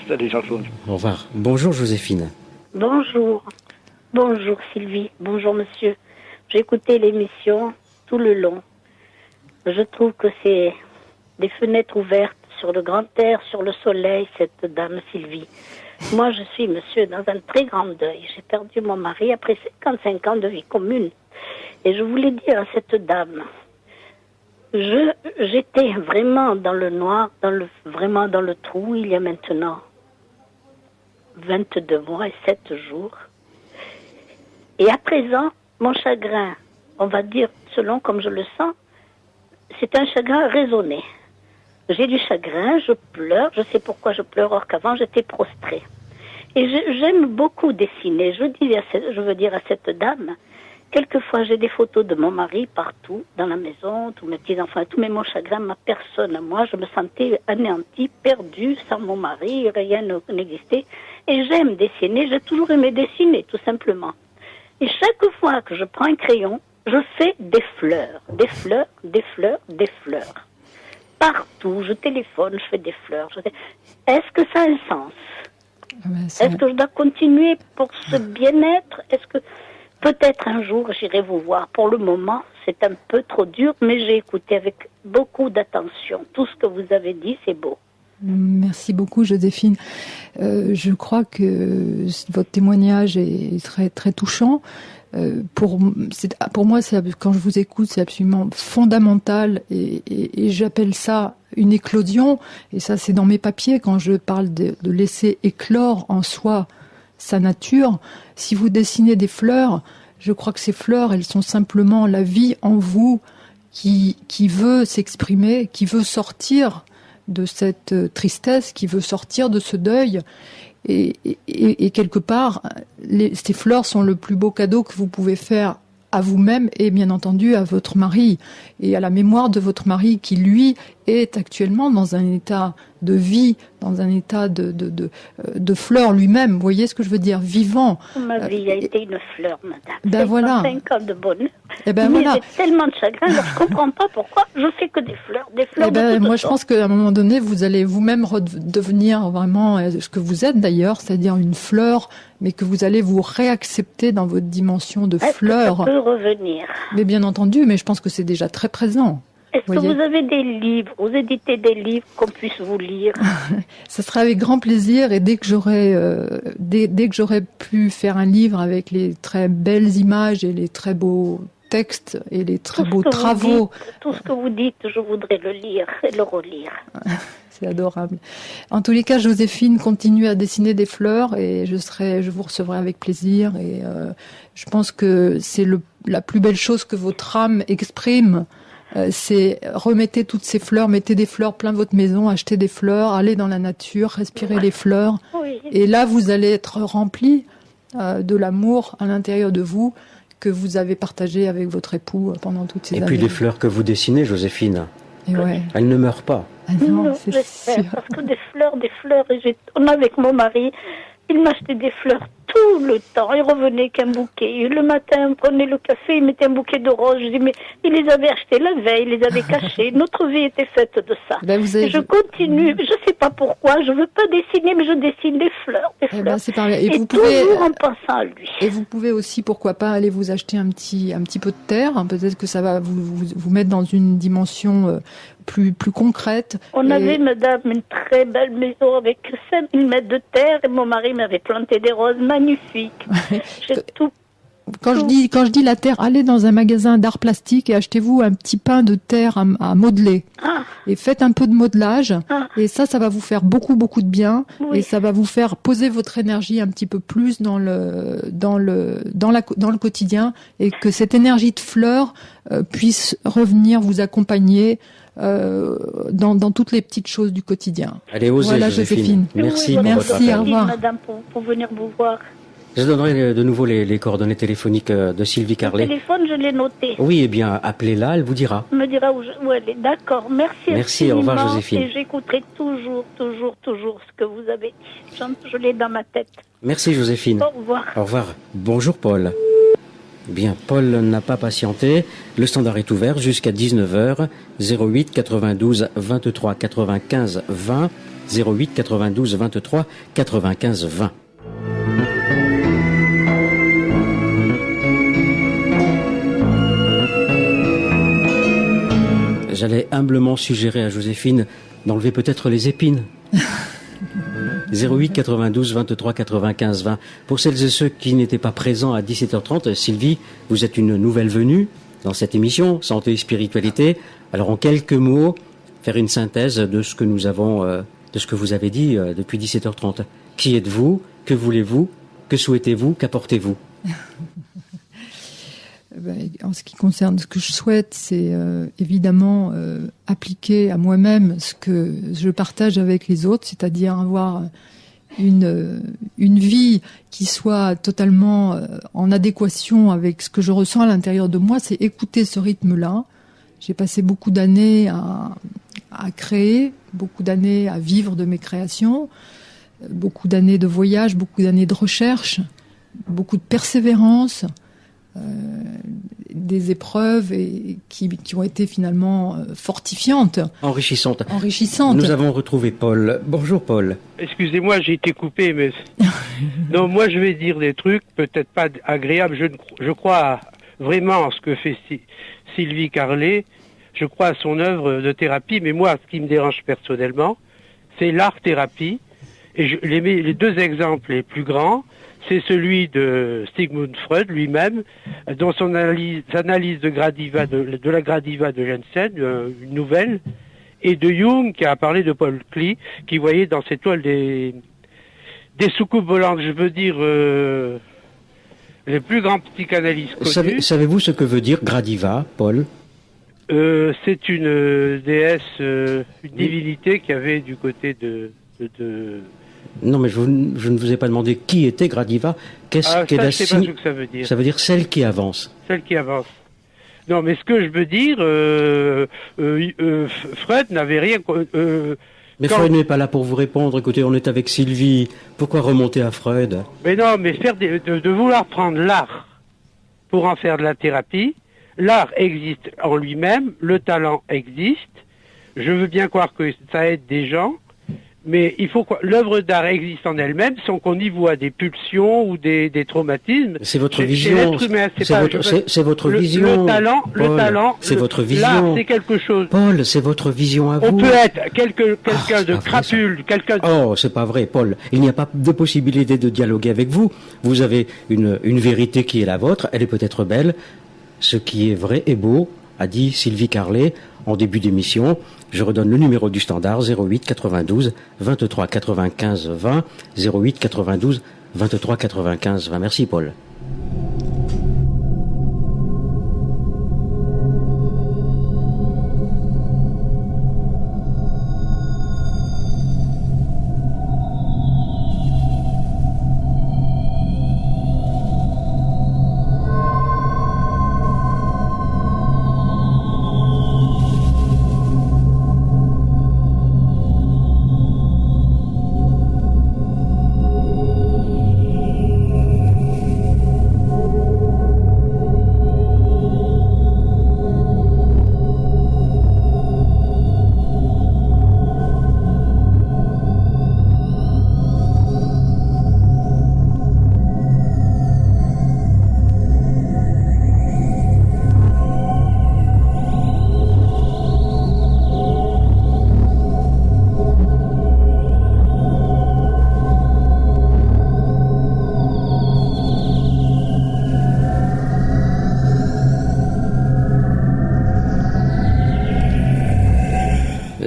Salut Jean-Claude. Au revoir. Bonjour Joséphine. Bonjour. Bonjour Sylvie. Bonjour monsieur. J'ai écouté l'émission tout le long. Je trouve que c'est des fenêtres ouvertes sur le grand air, sur le soleil, cette dame Sylvie. Moi, je suis, monsieur, dans un très grand deuil. J'ai perdu mon mari après 55 ans de vie commune. Et je voulais dire à cette dame, J'étais vraiment dans le noir, vraiment dans le trou, il y a maintenant 22 mois et 7 jours. Et à présent, mon chagrin, on va dire, selon comme je le sens, c'est un chagrin raisonné. J'ai du chagrin, je pleure, je sais pourquoi je pleure, or qu'avant j'étais prostrée. Et j'aime beaucoup dessiner. Je veux dire à cette dame, quelquefois j'ai des photos de mon mari partout, dans la maison, tous mes petits-enfants, tout, mais mon chagrin, ma personne, moi, je me sentais anéantie, perdue, sans mon mari, rien n'existait. Et j'aime dessiner, j'ai toujours aimé dessiner, tout simplement. Et chaque fois que je prends un crayon, je fais des fleurs, des fleurs, des fleurs, des fleurs. Partout, je téléphone, je fais des fleurs. Est-ce que ça a un sens ? Est-ce que je dois continuer pour ce bien-être ? Est-ce que peut-être un jour j'irai vous voir ? Pour le moment, c'est un peu trop dur, mais j'ai écouté avec beaucoup d'attention. Tout ce que vous avez dit, c'est beau. Merci beaucoup, Joséphine. Je crois que votre témoignage est très très touchant. Pour moi, quand je vous écoute, c'est absolument fondamental et j'appelle ça une éclosion. Et ça, c'est dans mes papiers quand je parle de laisser éclore en soi sa nature. Si vous dessinez des fleurs, je crois que ces fleurs, elles sont simplement la vie en vous qui veut s'exprimer, qui veut sortir de cette tristesse, qui veut sortir de ce deuil. Et quelque part, ces fleurs sont le plus beau cadeau que vous pouvez faire à vous-même et bien entendu à votre mari et à la mémoire de votre mari qui lui est actuellement dans un état de vie, dans un état de fleur lui-même. Vous voyez ce que je veux dire, vivant. Ma vie a été une fleur, madame. Ben voilà. 5 ans de bonheur. Eh ben mais voilà. j'ai tellement de chagrin, alors je comprends pas pourquoi je fais que des fleurs, des fleurs. Eh ben, moi, je pense qu'à un moment donné, vous allez vous-même devenir vraiment ce que vous êtes d'ailleurs, c'est-à-dire une fleur, mais que vous allez vous réaccepter dans votre dimension de fleur. Ça peut revenir. Mais bien entendu, mais je pense que c'est déjà très présent. Est-ce que vous avez des livres, vous éditez des livres qu'on puisse vous lire? Ça sera avec grand plaisir et dès que j'aurai pu faire un livre avec les très belles images et les très beaux textes et les très beaux travaux. Tout ce que vous dites, je voudrais le lire et le relire. C'est adorable. En tous les cas, Joséphine continue à dessiner des fleurs et je vous recevrai avec plaisir et je pense que c'est la plus belle chose que votre âme exprime. C'est remettez toutes ces fleurs, mettez des fleurs plein votre maison, achetez des fleurs, allez dans la nature, respirez les fleurs. Oui. Et là, vous allez être rempli de l'amour à l'intérieur de vous que vous avez partagé avec votre époux pendant toutes ces années. Et puis les fleurs que vous dessinez, Joséphine, elles ne meurent pas. Ah non, c'est sûr. Parce que des fleurs, on avec mon mari, il m'achetait des fleurs tout le temps. Il revenait qu'un bouquet. Le matin, on prenait le café, il mettait un bouquet de roses. Je dis, mais il les avait achetés la veille, il les avait cachés. Notre vie était faite de ça. Et je continue, je sais pas pourquoi, je veux pas dessiner, mais je dessine des fleurs, c'est pareil. Et vous pouvez, toujours en pensant à lui. Et vous pouvez aussi, pourquoi pas, aller vous acheter un petit peu de terre. Peut-être que ça va vous mettre dans une dimension plus concrète. On avait, madame, une très belle maison avec 5000 mètres de terre et mon mari m'avait planté des roses magnifiques. J'ai tout. Quand je dis la terre, allez dans un magasin d'art plastique et achetez-vous un petit pain de terre à modeler. Et faites un peu de modelage. Et ça va vous faire beaucoup de bien. Oui. Et ça va vous faire poser votre énergie un petit peu plus dans le quotidien et que cette énergie de fleurs puisse revenir vous accompagner dans toutes les petites choses du quotidien. Allez, osez, voilà, Joséphine. Merci. Merci, au revoir. Madame, pour venir vous voir. Je donnerai de nouveau les coordonnées téléphoniques de Sylvie Carlet. Le téléphone, je l'ai noté. Oui, eh bien, appelez-la, elle vous dira. Elle me dira où elle est. D'accord, merci. Merci, au revoir, Joséphine. Et j'écouterai toujours ce que vous avez dit. Je l'ai dans ma tête. Merci, Joséphine. Au revoir. Au revoir. Bonjour, Paul. Bien, Paul n'a pas patienté. Le standard est ouvert jusqu'à 19h. 08 92 23 95 20. 08 92 23 95 20. J'allais humblement suggérer à Joséphine d'enlever peut-être les épines. 08 92 23 95 20. Pour celles et ceux qui n'étaient pas présents à 17h30, Sylvie, vous êtes une nouvelle venue dans cette émission Santé et Spiritualité. Alors en quelques mots, faire une synthèse de ce que nous avons, de ce que vous avez dit depuis 17h30. Qui êtes-vous? Que voulez-vous? Que souhaitez-vous? Qu'apportez-vous? En ce qui concerne ce que je souhaite, c'est évidemment appliquer à moi-même ce que je partage avec les autres, c'est-à-dire avoir une vie qui soit totalement en adéquation avec ce que je ressens à l'intérieur de moi, c'est écouter ce rythme-là. J'ai passé beaucoup d'années à créer, beaucoup d'années à vivre de mes créations, beaucoup d'années de voyage, beaucoup d'années de recherche, beaucoup de persévérance, des épreuves qui ont été finalement fortifiantes. Enrichissantes. Enrichissantes. Nous avons retrouvé Paul. Bonjour Paul. Excusez-moi, j'ai été coupé, mais... Non, moi je vais dire des trucs peut-être pas agréables. Je crois vraiment en ce que fait Sylvie Carlet. Je crois à son œuvre de thérapie, mais moi, ce qui me dérange personnellement, c'est l'art-thérapie. Et les deux exemples les plus grands, c'est celui de Sigmund Freud lui-même, dans son analyse de Gradiva, de la Gradiva de Jensen, une nouvelle, et de Jung, qui a parlé de Paul Klee, qui voyait dans ses toiles des soucoupes volantes, je veux dire, les plus grands psychanalystes connus. Savez-vous ce que veut dire Gradiva, Paul? C'est une déesse, une divinité qui avait du côté de... Non, mais je ne vous ai pas demandé qui était Gradiva. Qu'est-ce qu'elle a je sais pas ce que ça veut dire. Ça veut dire celle qui avance. Celle qui avance. Non, mais ce que je veux dire, Freud n'avait rien... mais Freud n'est pas là pour vous répondre. Écoutez, on est avec Sylvie. Pourquoi remonter à Freud? Mais non, mais de vouloir prendre l'art pour en faire de la thérapie, l'art existe en lui-même, le talent existe. Je veux bien croire que ça aide des gens, mais il faut l'œuvre d'art existe en elle-même sans qu'on y voit des pulsions ou des traumatismes. C'est votre vision. C'est votre vision. Le talent. C'est votre vision. L'art, c'est quelque chose. Paul, c'est votre vision à vous. On peut être quelqu'un de crapule, quelqu'un de... Oh, c'est pas vrai, Paul. Il n'y a pas de possibilité de dialoguer avec vous. Vous avez une vérité qui est la vôtre. Elle est peut-être belle. Ce qui est vrai et beau, a dit Sylvie Carlet en début d'émission. Je redonne le numéro du standard 08 92 23 95 20 08 92 23 95 20. Merci Paul.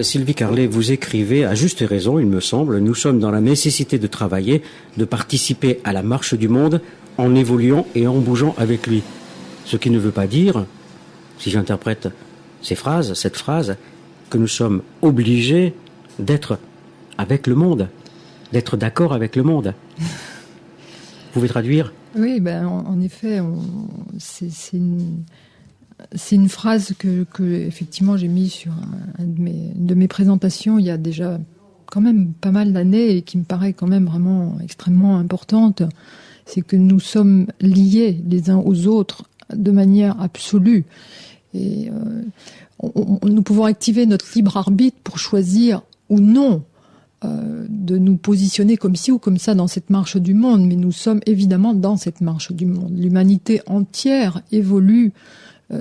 Sylvie Carlet, vous écrivez, à juste raison, il me semble, nous sommes dans la nécessité de travailler, de participer à la marche du monde en évoluant et en bougeant avec lui. Ce qui ne veut pas dire, si j'interprète cette phrase, que nous sommes obligés d'être avec le monde, d'être d'accord avec le monde. Vous pouvez traduire? Oui, en effet, c'est une phrase que effectivement j'ai mise sur une de mes présentations il y a déjà quand même pas mal d'années et qui me paraît quand même vraiment extrêmement importante. C'est que nous sommes liés les uns aux autres de manière absolue. Et nous pouvons activer notre libre arbitre pour choisir ou non de nous positionner comme ci ou comme ça dans cette marche du monde. Mais nous sommes évidemment dans cette marche du monde. L'humanité entière évolue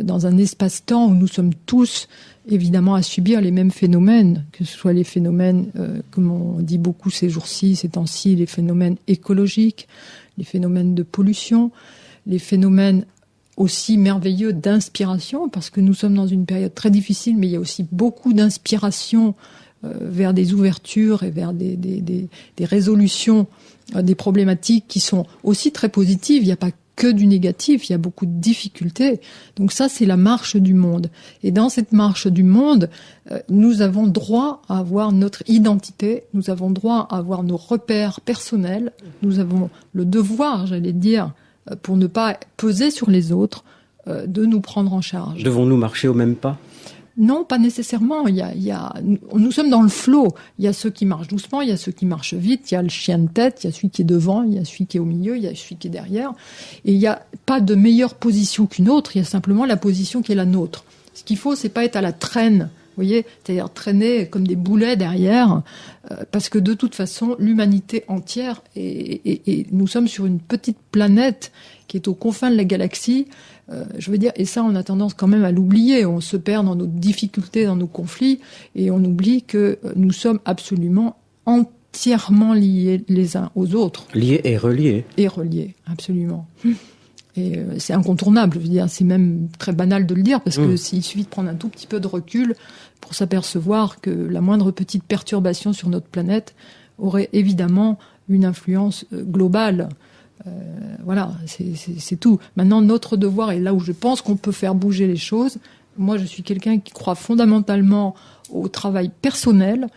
dans un espace-temps où nous sommes tous évidemment à subir les mêmes phénomènes, que ce soit les phénomènes, comme on dit beaucoup ces jours-ci, ces temps-ci, les phénomènes écologiques, les phénomènes de pollution, les phénomènes aussi merveilleux d'inspiration, parce que nous sommes dans une période très difficile, mais il y a aussi beaucoup d'inspiration vers des ouvertures et vers des résolutions des problématiques qui sont aussi très positives. Il n'y a pas que du négatif, il y a beaucoup de difficultés. Donc ça, c'est la marche du monde. Et dans cette marche du monde, nous avons droit à avoir notre identité, nous avons droit à avoir nos repères personnels, nous avons le devoir, j'allais dire, pour ne pas peser sur les autres, de nous prendre en charge. Devons-nous marcher au même pas ? Non, pas nécessairement. Nous sommes dans le flot. Il y a ceux qui marchent doucement, il y a ceux qui marchent vite, il y a le chien de tête, il y a celui qui est devant, il y a celui qui est au milieu, il y a celui qui est derrière. Et il n'y a pas de meilleure position qu'une autre, il y a simplement la position qui est la nôtre. Ce qu'il faut, c'est pas être à la traîne, vous voyez, c'est-à-dire traîner comme des boulets derrière, parce que de toute façon, l'humanité entière, et nous sommes sur une petite planète qui est aux confins de la galaxie, je veux dire, et ça, on a tendance quand même à l'oublier. On se perd dans nos difficultés, dans nos conflits, et on oublie que nous sommes absolument entièrement liés les uns aux autres. Liés et reliés. Et reliés, absolument. Et c'est incontournable, je veux dire, c'est même très banal de le dire, parce que s'il suffit de prendre un tout petit peu de recul pour s'apercevoir que la moindre petite perturbation sur notre planète aurait évidemment une influence globale. Voilà, c'est tout. Maintenant, notre devoir, et là où je pense qu'on peut faire bouger les choses, moi je suis quelqu'un qui croit fondamentalement au travail personnel,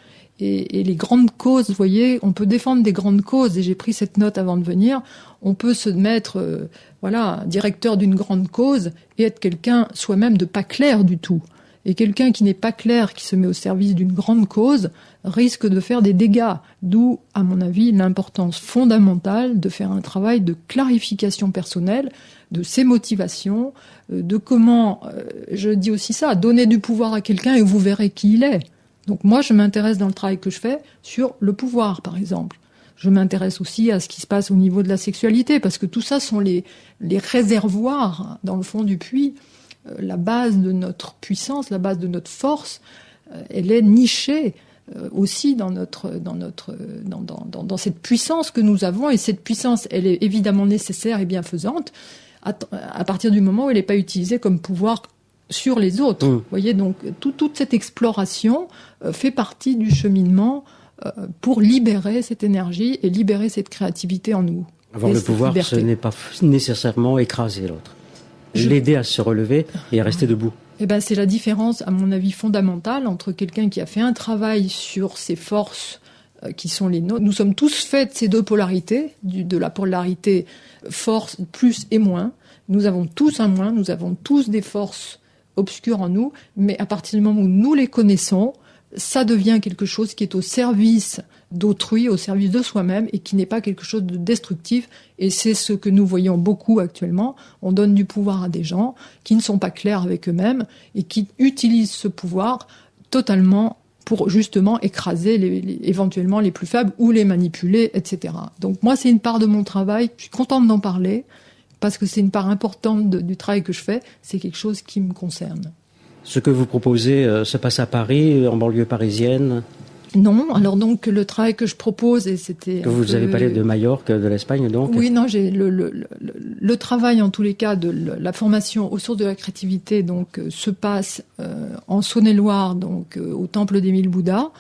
et les grandes causes, vous voyez, on peut défendre des grandes causes, et j'ai pris cette note avant de venir, on peut se mettre, directeur d'une grande cause, et être quelqu'un soi-même de pas clair du tout. Et quelqu'un qui n'est pas clair, qui se met au service d'une grande cause, risque de faire des dégâts. D'où, à mon avis, l'importance fondamentale de faire un travail de clarification personnelle, de ses motivations, de comment, je dis aussi ça, donner du pouvoir à quelqu'un et vous verrez qui il est. Donc moi, je m'intéresse dans le travail que je fais sur le pouvoir, par exemple. Je m'intéresse aussi à ce qui se passe au niveau de la sexualité, parce que tout ça sont les réservoirs, dans le fond du puits. La base de notre puissance, la base de notre force, elle est nichée aussi dans cette puissance que nous avons. Et cette puissance, elle est évidemment nécessaire et bienfaisante à partir du moment où elle n'est pas utilisée comme pouvoir sur les autres. Vous voyez, donc toute cette exploration fait partie du cheminement pour libérer cette énergie et libérer cette créativité en nous. Avoir le pouvoir, ce n'est pas nécessairement écraser l'autre. L'aider à se relever et à rester debout. Eh ben, c'est la différence, à mon avis, fondamentale entre quelqu'un qui a fait un travail sur ses forces qui sont les nôtres. Nous sommes tous faits de ces deux polarités, de la polarité force plus et moins. Nous avons tous un moins, nous avons tous des forces obscures en nous, mais à partir du moment où nous les connaissons, ça devient quelque chose qui est au service d'autrui, au service de soi-même, et qui n'est pas quelque chose de destructif. Et c'est ce que nous voyons beaucoup actuellement. On donne du pouvoir à des gens qui ne sont pas clairs avec eux-mêmes et qui utilisent ce pouvoir totalement pour justement écraser éventuellement les plus faibles ou les manipuler, etc. Donc moi, c'est une part de mon travail. Je suis contente d'en parler parce que c'est une part importante du travail que je fais. C'est quelque chose qui me concerne. Ce que vous proposez se passe à Paris, en banlieue parisienne ? Non, alors donc le travail que je propose, et c'était... Que vous avez parlé de Majorque, de l'Espagne donc ? Oui, non, j'ai le travail en tous les cas de la formation aux sources de la créativité donc se passe en Saône-et-Loire, donc au Temple d'Émile Bouddha,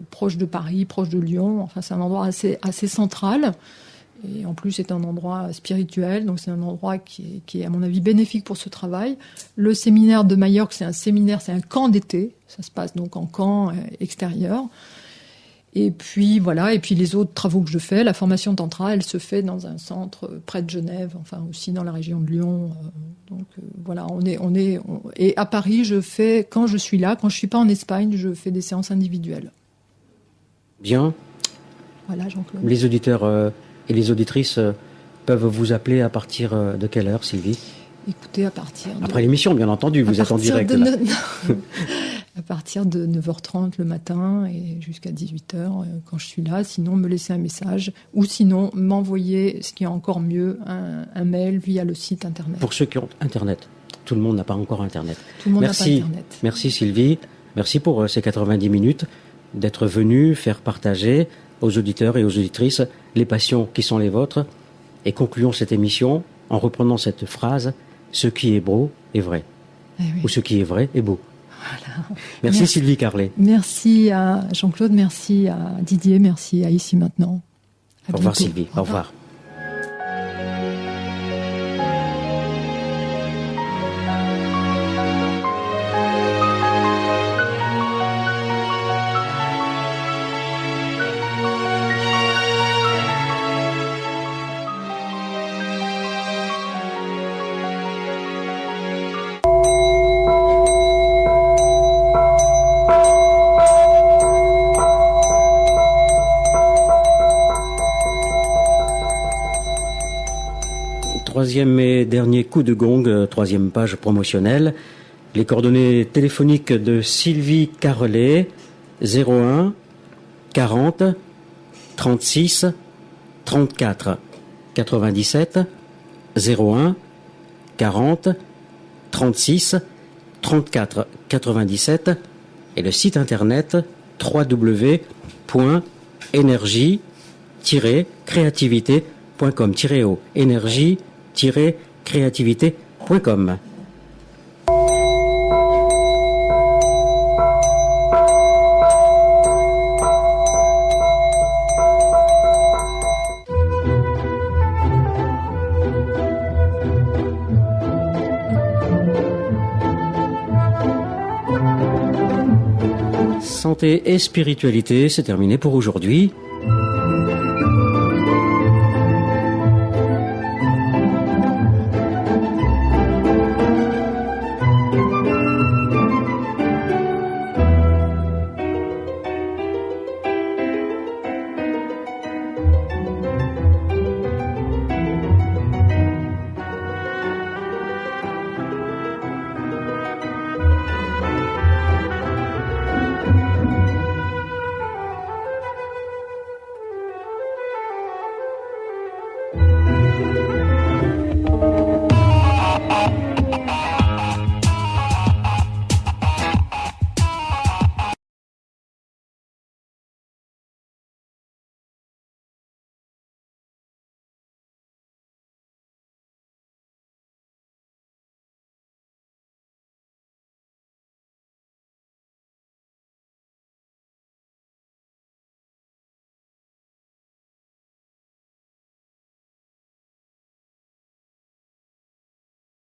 proche de Paris, proche de Lyon. Enfin, c'est un endroit assez central. Et en plus, c'est un endroit spirituel, donc c'est un endroit qui est, à mon avis, bénéfique pour ce travail. Le séminaire de Majorque, c'est un camp d'été. Ça se passe donc en camp extérieur. Et puis, voilà. Et puis, les autres travaux que je fais, la formation Tantra, elle se fait dans un centre près de Genève, enfin, aussi dans la région de Lyon. Voilà, et à Paris, je fais, quand je suis là, quand je suis pas en Espagne, je fais des séances individuelles. Bien. Voilà, Jean-Claude. Les auditeurs et les auditrices peuvent vous appeler à partir de quelle heure, Sylvie ? Écoutez, à partir de... Après l'émission, bien entendu, vous êtes en direct. À partir de 9h30 le matin et jusqu'à 18h quand je suis là. Sinon, me laisser un message ou sinon m'envoyer, ce qui est encore mieux, un mail via le site Internet. Pour ceux qui ont Internet. Tout le monde n'a pas encore Internet. Tout le monde n'a pas Internet. Merci Sylvie. Merci pour ces 90 minutes d'être venue faire partager aux auditeurs et aux auditrices les passions qui sont les vôtres. Et concluons cette émission en reprenant cette phrase, ce qui est beau est vrai. Eh oui. Ou ce qui est vrai est beau. Voilà. Merci Sylvie Carlet. Merci à Jean-Claude, merci à Didier, merci à Ici Maintenant. À Au revoir bientôt. Sylvie, au revoir. Troisième et dernier coup de gong, troisième page promotionnelle. Les coordonnées téléphoniques de Sylvie Carlet, 01 40 36 34 97 01 40 36 34 97 et le site internet www.énergie-créativité.com énergie-créativité.com. Santé et spiritualité, c'est terminé pour aujourd'hui.